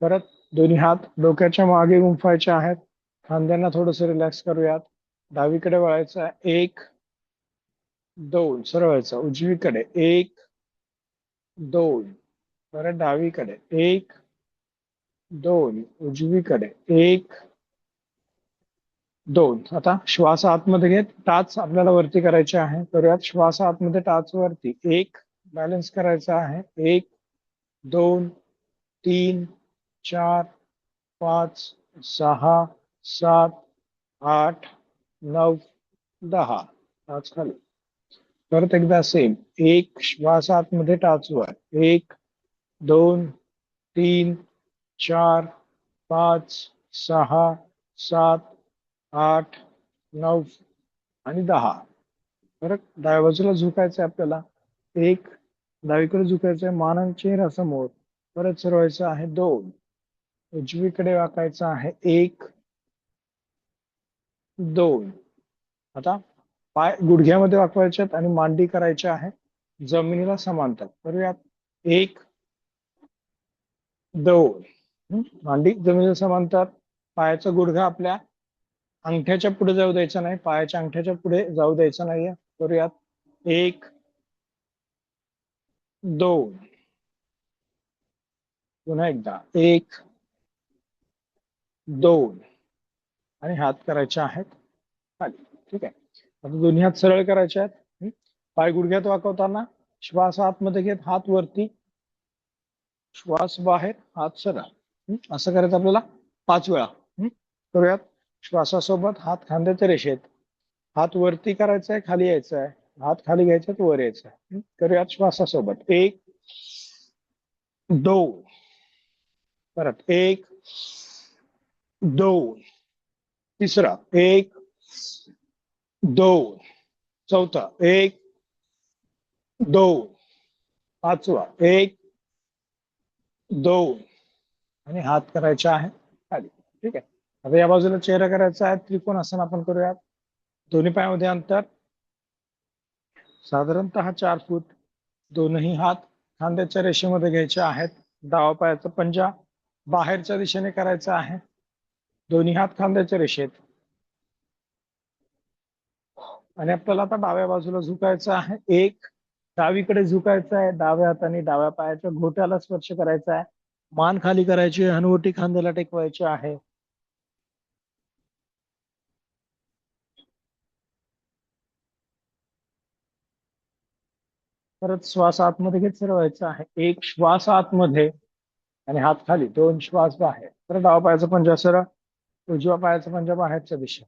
परत दोन्ही हात डोक्याच्या मागे गुंफायचे आहेत. खांद्यांना थोडस रिलॅक्स करूयात. डावीकडे वळायचं आहे. 1, 2. सरवायचं. उजवीकडे 1, 2. परत डावीकडे 1, 2. उजवीकडे 1, 2. आता श्वास आतमध्ये घेत टाच आपल्याला वरती करायचे आहे. करूयात. श्वास आतमध्ये टाच वरती. 1. बॅलन्स करायचा आहे. 1, 2, 3, 4, 5, 6, 7, 8, 9, 10. टाच खाली. परत एकदा सेम. 1. श्वास आतमध्ये टाच वर. 1, 2, 3, 4, 5, 6, 7, 8, 9 आणि 10. परत डाव्या बाजूला झुकायचंय आपल्याला. 1. डावीकडे झुकायचंय. मान आणि चेहरा समोर. परत सरवायचं आहे. 2. उजवीकडे वाकायचं आहे. 1, 2. आता पाय गुडघ्यामध्ये वाकवायचे आहेत आणि मांडी करायची आहे जमिनीला समांतर. करूयात. 1, 2. मांडी जमिनीला समांतर. पायाचा गुडघा आपल्या अंगठ्याच्या पुढे जाऊ द्यायचा नाही. पायाच्या अंगठ्याच्या पुढे जाऊ द्यायचा नाहीये. करूयात. 1, 2. पुन्हा एकदा. 1, 2. आणि हात करायचे आहेत खाली. ठीक आहे. आता दोन्ही हात सरळ करायचे आहेत. पाय गुडघ्यात वाकवताना श्वास आतमध्ये घेत हात वरती, श्वास बाहेर, हात सरळ. असं करायचं आपल्याला 5 वेळा. करूयात. श्वासासोबत हात खांद्याच्या रेषेत. हात वरती करायचा आहे, खाली यायचा आहे. हात खाली घ्यायचा, वर यायचा आहे. करूयात श्वासासोबत. 1, 2. परत 1, 2. तिसरा 1, 2. चौथा 1, 2. पाचवा 1, 2. आणि हात करायचे आहे खाली. ठीक आहे. आता या बाजूला चेहरा करायचा आहे. त्रिकोण आसन आपण करूयात. दोन्ही पायामध्ये अंतर साधारणतः 4 फूट. दोनही हात खांद्याच्या रेषेमध्ये घ्यायचे आहेत. डावा पायाचा पंजा बाहेरच्या दिशेने करायचा आहे. दोन्ही हात खांद्याच्या रेषेत. आणि आपल्याला आता डाव्या बाजूला झुकायचं आहे. 1. डावीकडे झुकायचं आहे. डाव्या हाताने डाव्या पायाच्या घोट्याला स्पर्श करायचा आहे. मान खाली करायची, हनुवटी खांद्याला टेकवायची आहे. परत श्वास आतमध्ये घेत सरवायचा आहे. 1. श्वास आतमध्ये आणि हात खाली. 2. श्वास बाहेर. परत डावा पायाचा पंजा सरळ, उजव्या पायाचा पंजा बाहेरच्या दिशेत.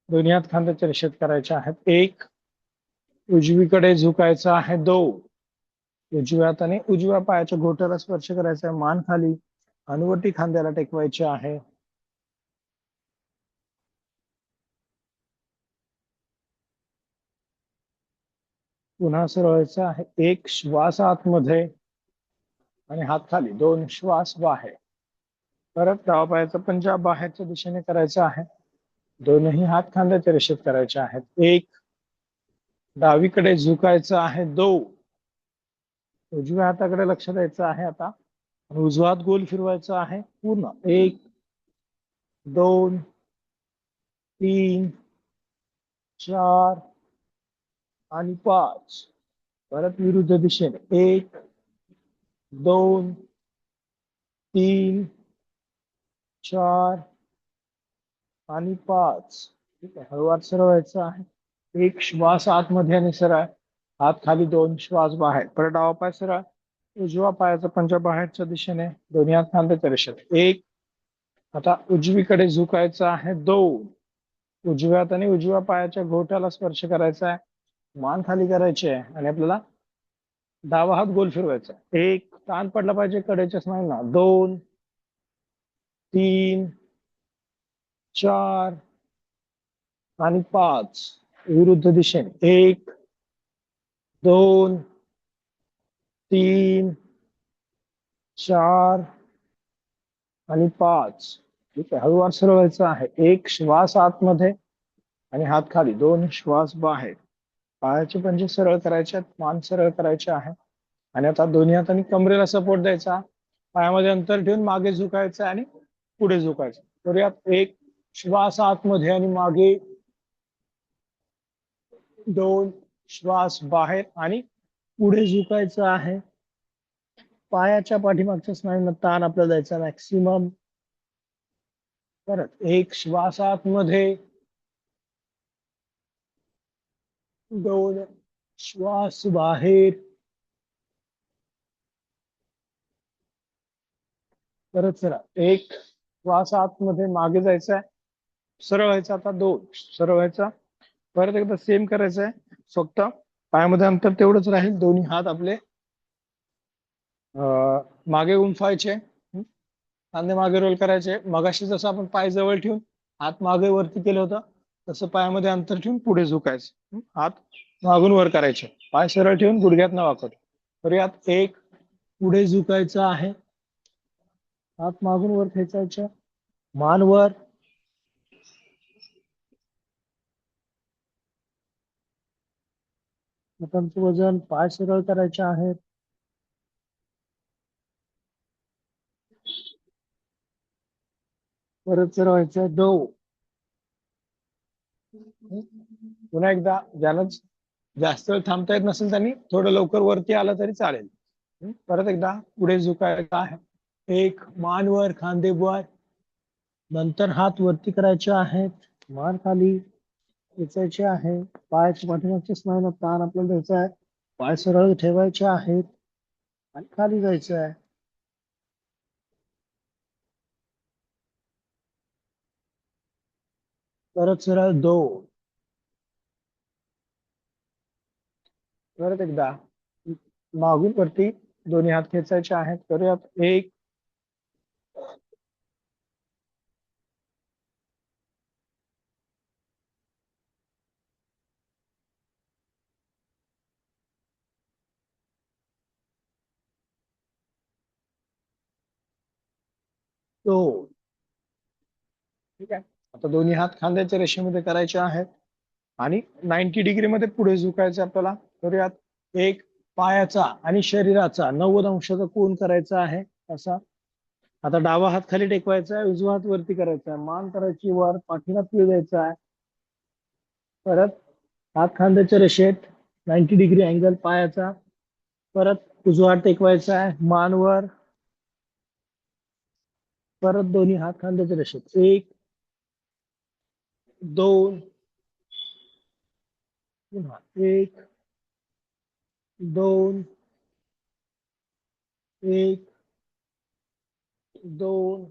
दोन्ही हात खांद्याच्या रेषेत करायचे आहेत. 1. उजवीकडे झुकायचं आहे. 2. उजव्या हाताने उजव्या पायाच्या घोट्याला स्पर्श करायचा आहे. मान खाली, हनुवटी खांद्याला टेकवायची आहे. पुन्हा सरवायचं आहे. 1. श्वास आतमध्ये आणि हात खाली. 2. श्वास बाहेर. परत डावा पायाचा पंजा बाहेरच्या दिशेने करायचा आहे. दोनही हात खांद्याच्या रेषेत करायचे आहेत. 1. डावीकडे झुकायचं आहे. 2. उजव्या हाताकडे लक्ष द्यायचं आहे आता. उजवा हात गोल फिरवायचा आहे पूर्ण. 1, 2, 3, 4 आणि 5. परत विरुद्ध दिशेने. 1, 2, 3, 4 आणि 5. ठीक आहे. हळूवार सरवायचं आहे. 1. श्वास आतमध्ये आणि सरळ, हात खाली. 2. श्वास बाहेर. परत डावा पाय सरळ, उजवा पायाचा पंजा बाहेरच्या दिशेने. दोन्ही हात खांद्याच्या रेषेत. 1. आता उजवीकडे झुकायचं आहे. 2. उजव्या हाताने उजव्या पायाच्या घोट्याला स्पर्श करायचा आहे. मान खाली करायची आहे आणि आपल्याला डावा हात गोल फिरवायचा. 1. ताण पडला पाहिजे कडेच्या स्नायूंना. 2, 3, 4 आणि 5. विरुद्ध दिशेने 1, 2, 3, 4 आणि 5. ठीक आहे, हळूवार सरळ व्हायचं आहे. 1 श्वास आतमध्ये आणि हात खाली, 2 श्वास बाहेर. पायाचे पंजे सरळ करायचे आहेत, मान सरळ करायचे आहे. आणि आता दोन्ही हातांनी कमरेला सपोर्ट द्यायचा, पायामध्ये अंतर ठेवून मागे झुकायचं आणि पुढे झुकायचं. तर यात 1 श्वास आतमध्ये आणि मागे, 2 श्वास बाहेर आणि पुढे झुकायचं आहे. पायाच्या पाठीमागच्या स्नायूंना ताण आपल्याला द्यायचा मॅक्सिमम. परत 1 श्वास आतमध्ये, 2 श्वास बाहेर. परत चला 1 श्वास आतमध्ये मागे जायचा आहे, सरळ व्हायचा. आता 2 सरळ व्हायचा. परत एकदा सेम करायचं आहे, फक्त पायामध्ये अंतर तेवढंच राहील. दोन्ही हात आपले मागे गुंफायचे, खांदे मागे रोल करायचे. मगाशी जसं आपण पाय जवळ ठेवून हात मागे वरती केलं होतं, तसं पायामध्ये अंतर ठेवून पुढे झुकायचं. हात मागून वर करायचे, पाय सरळ ठेवून गुडघ्यात न वाकत. तर यात 1 पुढे झुकायचं आहे, हात मागून वर खेचायचे, मान वर. हातांचं वजन, पाय सरळ करायचे आहेत. परत सरळ व्हायचं. 2 पुन्हा एकदा. ज्याला जास्त वेळ थांबता येत नसेल त्यांनी थोडं लवकर वरती आलं तरी चालेल. परत एकदा पुढे झुकायचं आहे. 1 मान वर, खांदे वर. नंतर हात वरती करायचे आहेत, मान खाली खेचायचे आहे. पायाच्या पाठीमागच्या स्नायूंना ताण आपल्याला द्यायचा आहे. पाय सरळ ठेवायचे आहेत आणि खाली जायचं आहे. परत सरळ 2. परत एकदा मागून वरती दोन्ही हात खेचायचे आहेत. करूयात. 1, 2. ठीक आहे. आता दोन्ही हात खांद्याच्या रेषेमध्ये करायचे आहेत आणि 90 डिग्री मध्ये पुढे झुकायचं आपल्याला. करूयात. 1 पायाचा आणि शरीराचा 90 अंशाचा कोन करायचा आहे असा. आता डावा हात खाली टेकवायचा आहे, उजवा हात वरती करायचा आहे, मान करायची वर, पाठीला पीळ द्यायचा आहे. परत हात खांद्याच्या रेषेत 90 डिग्री अँगल पायाचा. परत उजवा हात टेकवायचा आहे, मान वर. परत दोन्ही हात खांद्याच्या रेषेत. 1, 2, पुन्हा 1, 2, 1, 2,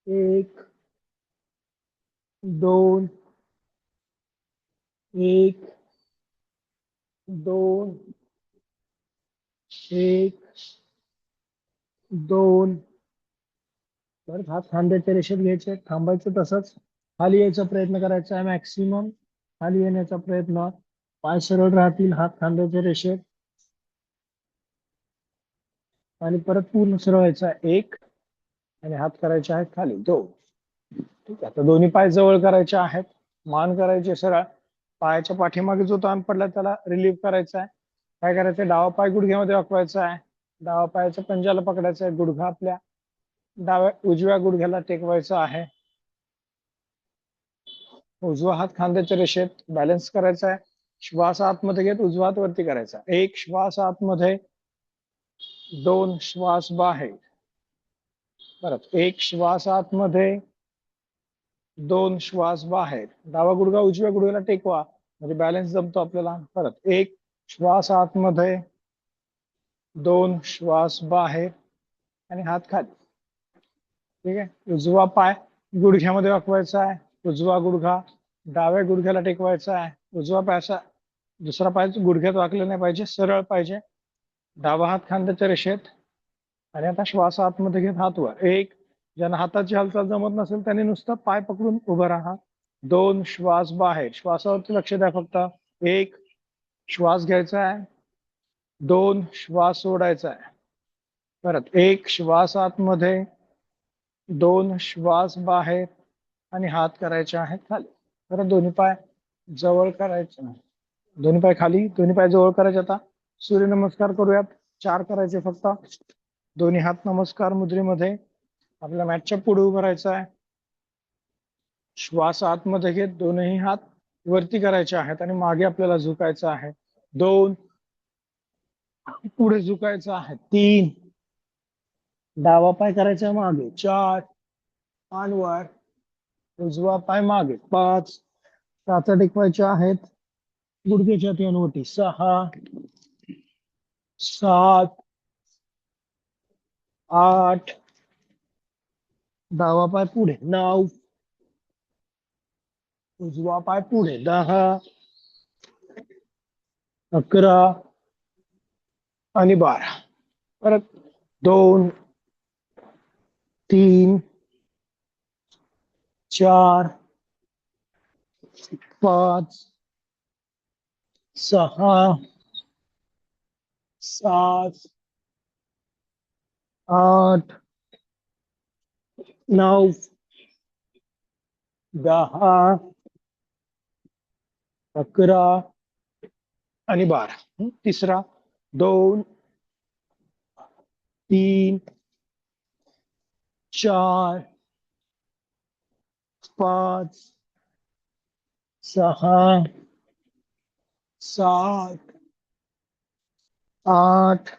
1, 2, 1, 2, 1, 2. परत हात खांद्याच्या रेषेत घ्यायचे, थांबायचं तसंच. खाली यायचा प्रयत्न करायचा आहे मॅक्सिमम. खाली येण्याचा प्रयत्न. पाय सरळ राहतील हात खांद्याच्या रेषेत आणि परत पूर्ण सरळ व्हायचा. 1 आणि हात करायचे आहेत खाली. 2. ठीक आहे. तर दोन्ही पाय जवळ करायचे आहेत, मान करायचे सरळ. पायाच्या पाठीमागे जो ताण पडला त्याला रिलीव्ह करायचा आहे. काय करायचं? डावा पाय गुडघ्यामध्ये वाकवायचा आहे, डावा पायाच्या पंजाला पकडायचा आहे, गुडघा आपल्या उजव्या गुडघ्याला टेकवायचा आहे. उजवा हात खांद्याच्या रेषेत बॅलन्स करायचा आहे. श्वास आतमध्ये घेत उजवा हात वरती करायचा. 1 श्वास आतमध्ये, 2 श्वास बाहेर. परत 1 श्वास आतमध्ये, 2 श्वास बाहेर. डावा गुडघा उजव्या गुडघ्याला टेकवा म्हणजे बॅलन्स जमतो आपल्याला. परत 1 श्वास आतमध्ये, 2 श्वास बाहेर आणि हात खाली. ठीक आहे. उजवा पाय गुडघ्यामध्ये वाकवायचा आहे, उजवा गुडघा डाव्या गुडघ्याला टेकवायचा आहे. उजवा पाय असा दुसरा पाय गुडघ्यात वाकला नाही पाहिजे, सरळ पाहिजे. डावा हात खांद्याच्या रेषेत आणि आता श्वास आतमध्ये घेत हात वर. एक, ज्यांना हाताची हालचाल जमत नसेल त्यांनी नुसतं पाय पकडून उभं राहा. दोन, श्वास बाहेर. श्वासावरती लक्ष द्या फक्त. एक, श्वास घ्यायचा आहे. दोन, श्वास सोडायचा आहे. परत एक, श्वास आतमध्ये. दोन, श्वास बाहेर आणि हात करायचे आहेत खाली. परत दोन्ही पाय जवळ करायचे. दोन्ही पाय खाली, दोन्ही पाय जवळ करायचे. आता सूर्यनमस्कार करूयात. 4 करायचे फक्त. दोन्ही हात नमस्कार मुद्रेमध्ये. आपल्या मॅटच्या पुढे उभं राहायचं आहे. श्वास आतमध्ये घेत दोनही हात वरती करायचे आहेत आणि मागे आपल्याला झुकायचं आहे. 2, पुढे झुकायचं आहे. 3, डावा पाय करायचा मागे. 4, मान वर. उजवा पाय मागे. 5, टाचा टेकवायच्या आहेत गुडघ्याच्या ठेवणवरती. 6, 7, 8, डावा पाय पुढे. 9, उजवा पाय पुढे. 10, 11 आणि 12. परत 2, 3, 4, 5, 6, 7, 8, 9, 10, 11 आणि 12. तिसरा 2, 3, 4, 5, 6, 7, 8,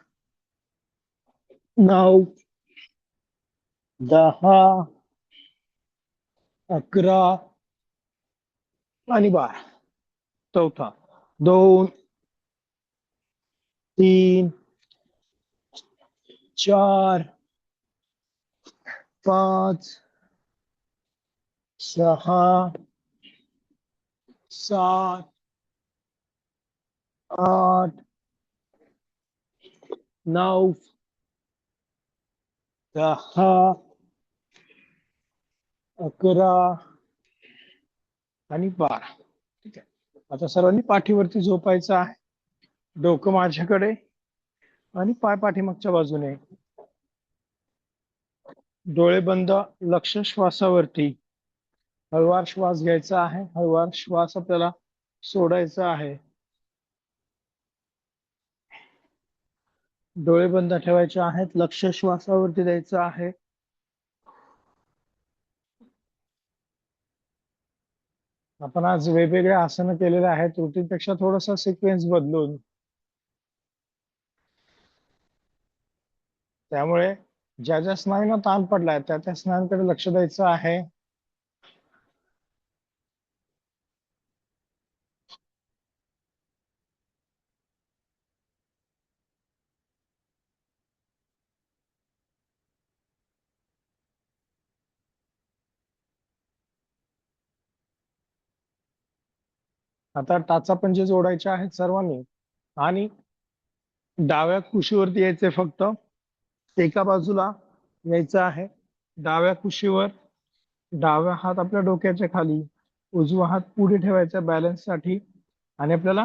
9, 10, 11 आणि 12. चौथा 2, 3, 4, 5, 6, 7, 8, 9, 10, 11 आणि 12. ठीक आहे. आता सर्वांनी पाठीवरती झोपायचं आहे. डोकं माझ्याकडे आणि पाय पाठीमागच्या बाजूने. डोळे बंद, लक्ष श्वासावरती. हळूवार श्वास घ्यायचा आहे. हळूवार श्वास आपल्याला सोडायचा आहे. डोळे बंद ठेवायचे आहेत. लक्ष श्वासावरती द्यायचं आहे. आपण आज वेगवेगळे आसन केलेले आहेत. रुटीनपेक्षा थोडासा सिक्वेन्स बदलून. त्यामुळे ज्या ज्या स्नायूंना ताण पडलाय त्या त्या स्नायूंकडे लक्ष द्यायचं आहे. आता टाचा पंजे जोडायचे आहेत सर्वांनी आणि डाव्या कुशीवरती यायचे. फक्त एका बाजूला यायचं आहे. डाव्या कुशीवर डाव्या हात आपल्या डोक्याच्या खाली, उजवा हात पुढे ठेवायचा बॅलन्स साठी आणि आपल्याला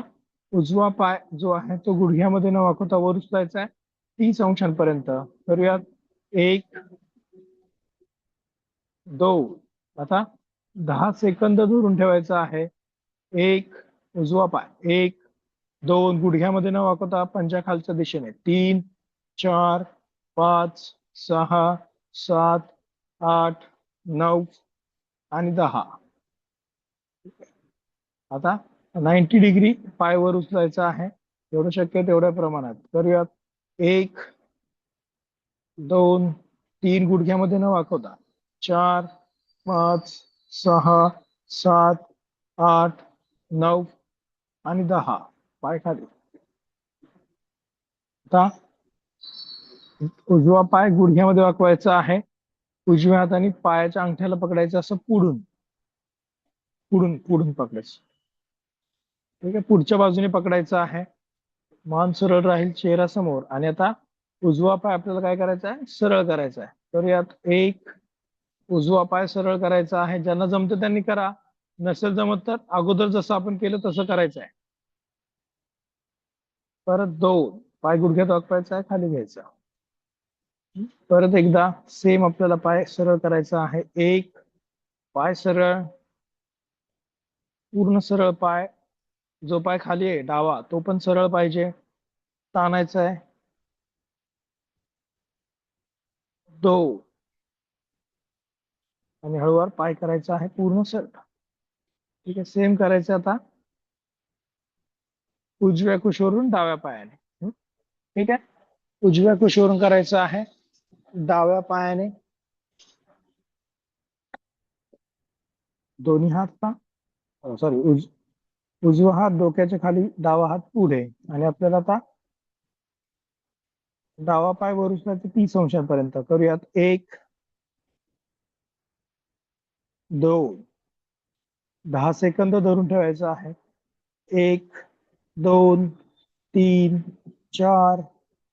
उजवा पाय जो आहे तो गुडघ्यामध्ये न वाकवता वर उचलायचा आहे 30 अंशांपर्यंत. करूयात. 1, 2, आता 10 सेकंद धरून ठेवायचा आहे. 1, उजवा पाय. 1, 2, गुडघ्यामध्ये न वाकवता पंजा खालच्या दिशेने. 3, 4, 5, 6, 7, 8, 9 आणि 10. आता 90 डिग्री पाय वर उचलायचा आहे. एवढं शक्य तेवढ्या प्रमाणात करूयात. 1, 2, 3, गुडघ्यामध्ये न वाकवता. 4, 5, 6, 7, 8, 9 आणि 10. पाय खाली. आता उजवा पाय गुडघ्यामध्ये वाकवायचा आहे. उजव्या हाताने पायाच्या अंगठ्याला पकडायचं, असं पुढून पुढून पुढून पकडायचं. ठीक आहे. पुढच्या बाजूने पकडायचं आहे. मान सरळ राहील, चेहरा समोर. आणि आता उजवा पाय आपल्याला काय करायचा आहे, सरळ करायचा आहे. तर यात एक उजवा पाय सरळ करायचा आहे. ज्यांना जमतं त्यांनी करा, नसेल जमत तर अगोदर जसं आपण केलं तसं करायचं आहे. परत दोन पाय गुडघ्यात वाकवायचा आहे, खाली घ्यायचा. परत एकदा सेम आपल्याला पाय सरळ करायचा आहे. एक पाय सरळ, पूर्ण सरळ पाय. जो पाय खाली आहे डावा तो पण सरळ पाहिजे, ताणायचा आहे. दोन आणि हळूवार पाय करायचा आहे पूर्ण सरळ. ठीक आहे, सेम करायचं आता उजव्या कुशीवरून डाव्या पायाने. ठीक आहे, उजव्या कुशीवरून करायचं आहे डाव्या पायाने. दोन्ही हात का सॉरी उजवा हात डोक्याच्या खाली, डावा हात पुढे. आणि आपल्याला आता डावा पाय वर उचलायचा 30 अंशापर्यंत करूयात. एक दोन 10 सेकंद धरून ठेवायचं आहे. एक दोन तीन चार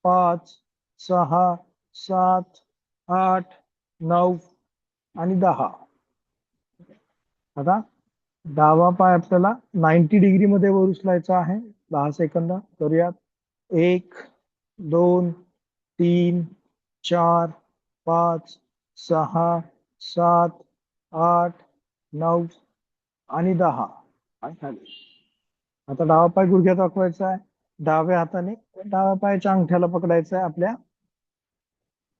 पाच सहा सात आठ 9 आणि 10. आता डावा पाय आपल्याला 90 डिग्री मध्ये वर उचलायचा आहे. 10 सेकंद करूयात. एक दोन तीन चार पाच सहा सात आठ 9 आणि 10 आणि खाली. आता डावा पाय गुडघ्यात वाकवायचा आहे. डाव्या हाताने डाव्या पायाच्या अंगठ्याला पकडायचं आहे आपल्या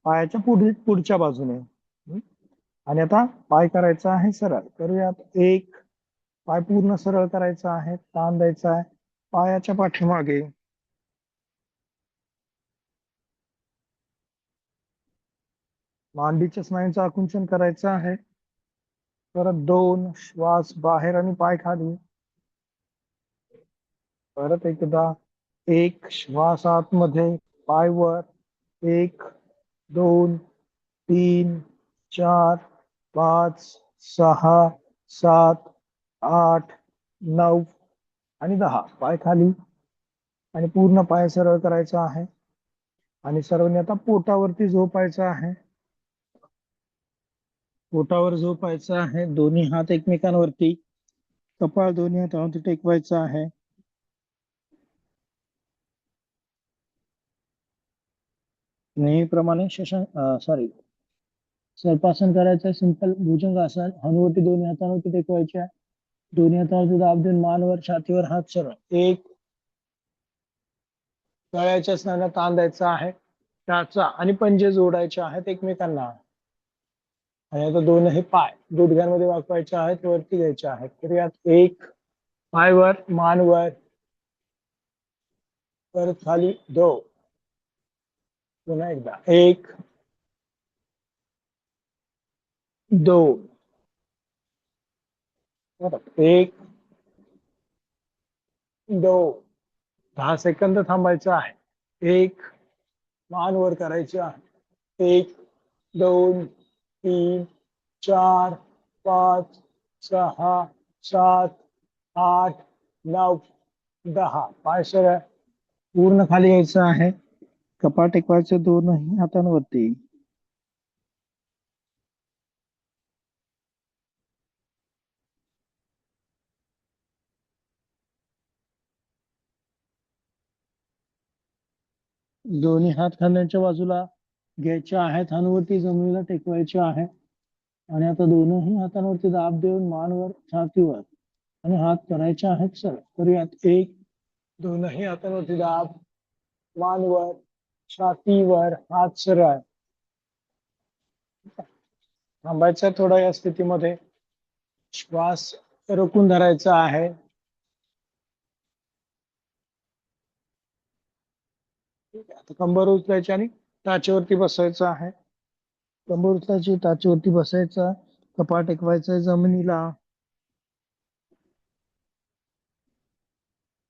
पायाच्या पुढच्या बाजूने. आणि आता पाय करायचा आहे सरळ. करूयात. एक पाय पूर्ण सरळ करायचा आहे, ताण द्यायचा आहे पायाच्या पाठीमागे. मांडीच्या स्नायूंचं आकुंचन करायचं आहे. परत दोन श्वास बाहेर आणि पाय खाली. परत एकदा एक श्वास आतमध्ये, पाय वर. एक दोन तीन चार पाच सहा सात आठ 9 आणि 10 पाय खाली. आणि पूर्ण पाय सरळ करायचा आहे. आणि सर्वांनी आता पोटावरती झोपायचं आहे. पोटावर झोपायचं आहे. दोन्ही हात एकमेकांवरती, कपाळ दोन्ही हातावरती टेकवायचं आहे. नेहमीप्रमाणे सर्पासन करायचं. सिंपल भुजंगासन. हनुवटी दोन्ही हातांवरती टेकवायच्या. दोन्ही हातावरती दाब देऊन मानवर, छातीवर हात सरळ. एक गळ्याच्या स्नायूंना ताण द्यायचा आहे. टाचा आणि पंजे जोडायचे आहेत एकमेकांना. आणि आता दोनही पाय गुडघ्यांमध्ये वाकवायचे आहेत, वरती घ्यायचे आहेत. तर यात एक पाय वर, मान वर. परत खाली. दो पुन्हा एकदा. एक दोन. परत एक दोन. 10 सेकंद थांबायचं आहे. एक मान वर करायची आहे. एक दोन तीन चार पाच सहा सात आठ 9 10 पाय सरळ. पूर्ण खाली यायचं आहे. कपाळ टेकवायचं दोनही हातांवरती. दोन्ही हात खांद्याच्या बाजूला घ्यायचे आहेत, हनुवटी जमिनीला टेकवायचे आहे. आणि आता दोनही हातांवरती दाब देऊन मानवर, छातीवर आणि हात करायचे आहेत सरळ. करूयात. एक दोनही हातांवरती दाब, मानवर, छातीवर, हात सरळ. थांबायचं थोडा या स्थितीमध्ये. श्वास रोखून धरायचा आहे. आता कंबर उचलायची आणि टाचेवरती बसायचं आहे. कंबर उचलायची, टाचेवरती बसायचं, कपाळ टेकवायचं जमिनीला.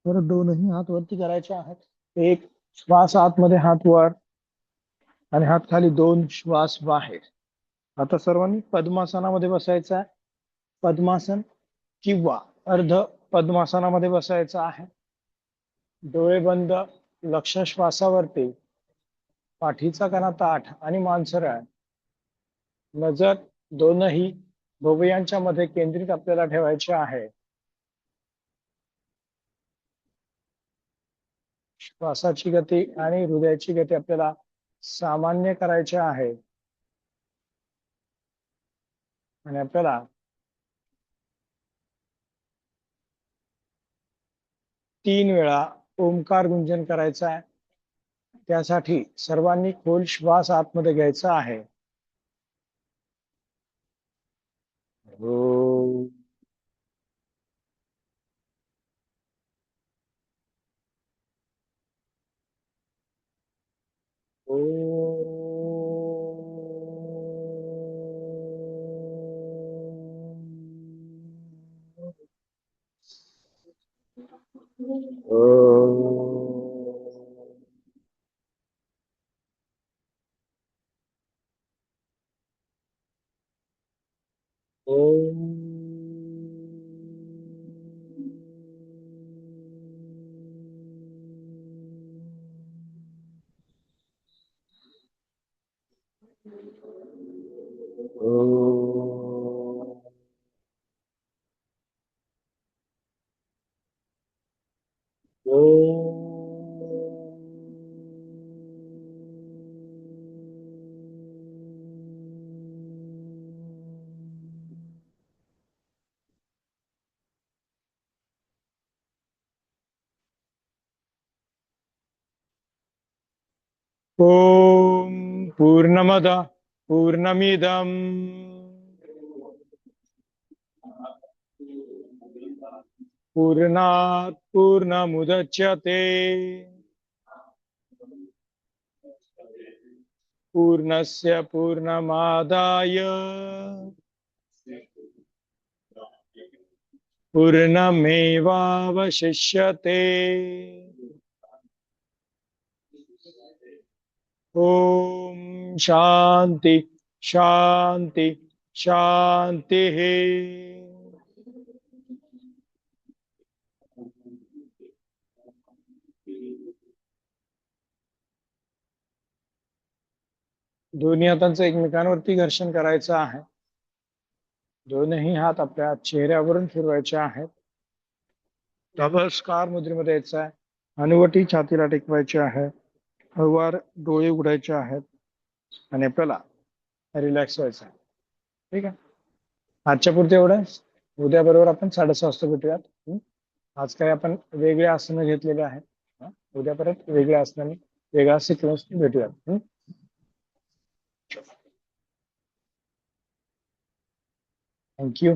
परत दोनही हात वरती करायचे आहेत. एक श्वास आतमध्ये, हात वर आणि हात खाली. दोन श्वास बाहेर. आता सर्वांनी पद्मासनामध्ये बसायचं आहे. पद्मासन किंवा अर्ध पद्मासनामध्ये बसायचं आहे. डोळे बंद, लक्ष श्वासावरती, पाठीचा कणा ताठ आणि मान सरळ, नजर दोनही भुवयांच्या मध्ये केंद्रित आपल्याला ठेवायचे आहे. श्वासाची गती आणि हृदयाची गती आपल्याला सामान्य करायची आहे आणि आपल्याला 3 वेळा ओंकार गुंजन करायचा आहे. त्यासाठी सर्वांनी खोल श्वास आतमध्ये घ्यायचा आहे. ओ, ओ, ओम पूर्णमद पूर्णमिदम पूर्णात पूर्णमुदच्यते पूर्णस्य पूर्णमादाय पूर्णमेवावशिष्यते. ओम शांति शांति शांति. दोन्ही हातांचं एकमेकांवरती घर्षण करायचं आहे. दोन्ही हात आपल्या चेहऱ्यावरून फिरवायचे आहेत. नमस्कार मुद्रेमध्ये यायचं आहे. हनुवटी छातीला टेकवायची आहे. हळूवार डोळे उघडायचे आहेत आणि आपल्याला रिलॅक्स व्हायचं आहे. ठीक आहे, आजच्या पुरते एवढं. उद्या बरोबर आपण 6:30 वाजता भेटूयात. आज काही आपण वेगळे आसनं घेतलेले आहेत. उद्या परत वेगळ्या आसनाने वेगळा सिक्वेन्स भेटूयात. थँक्यू.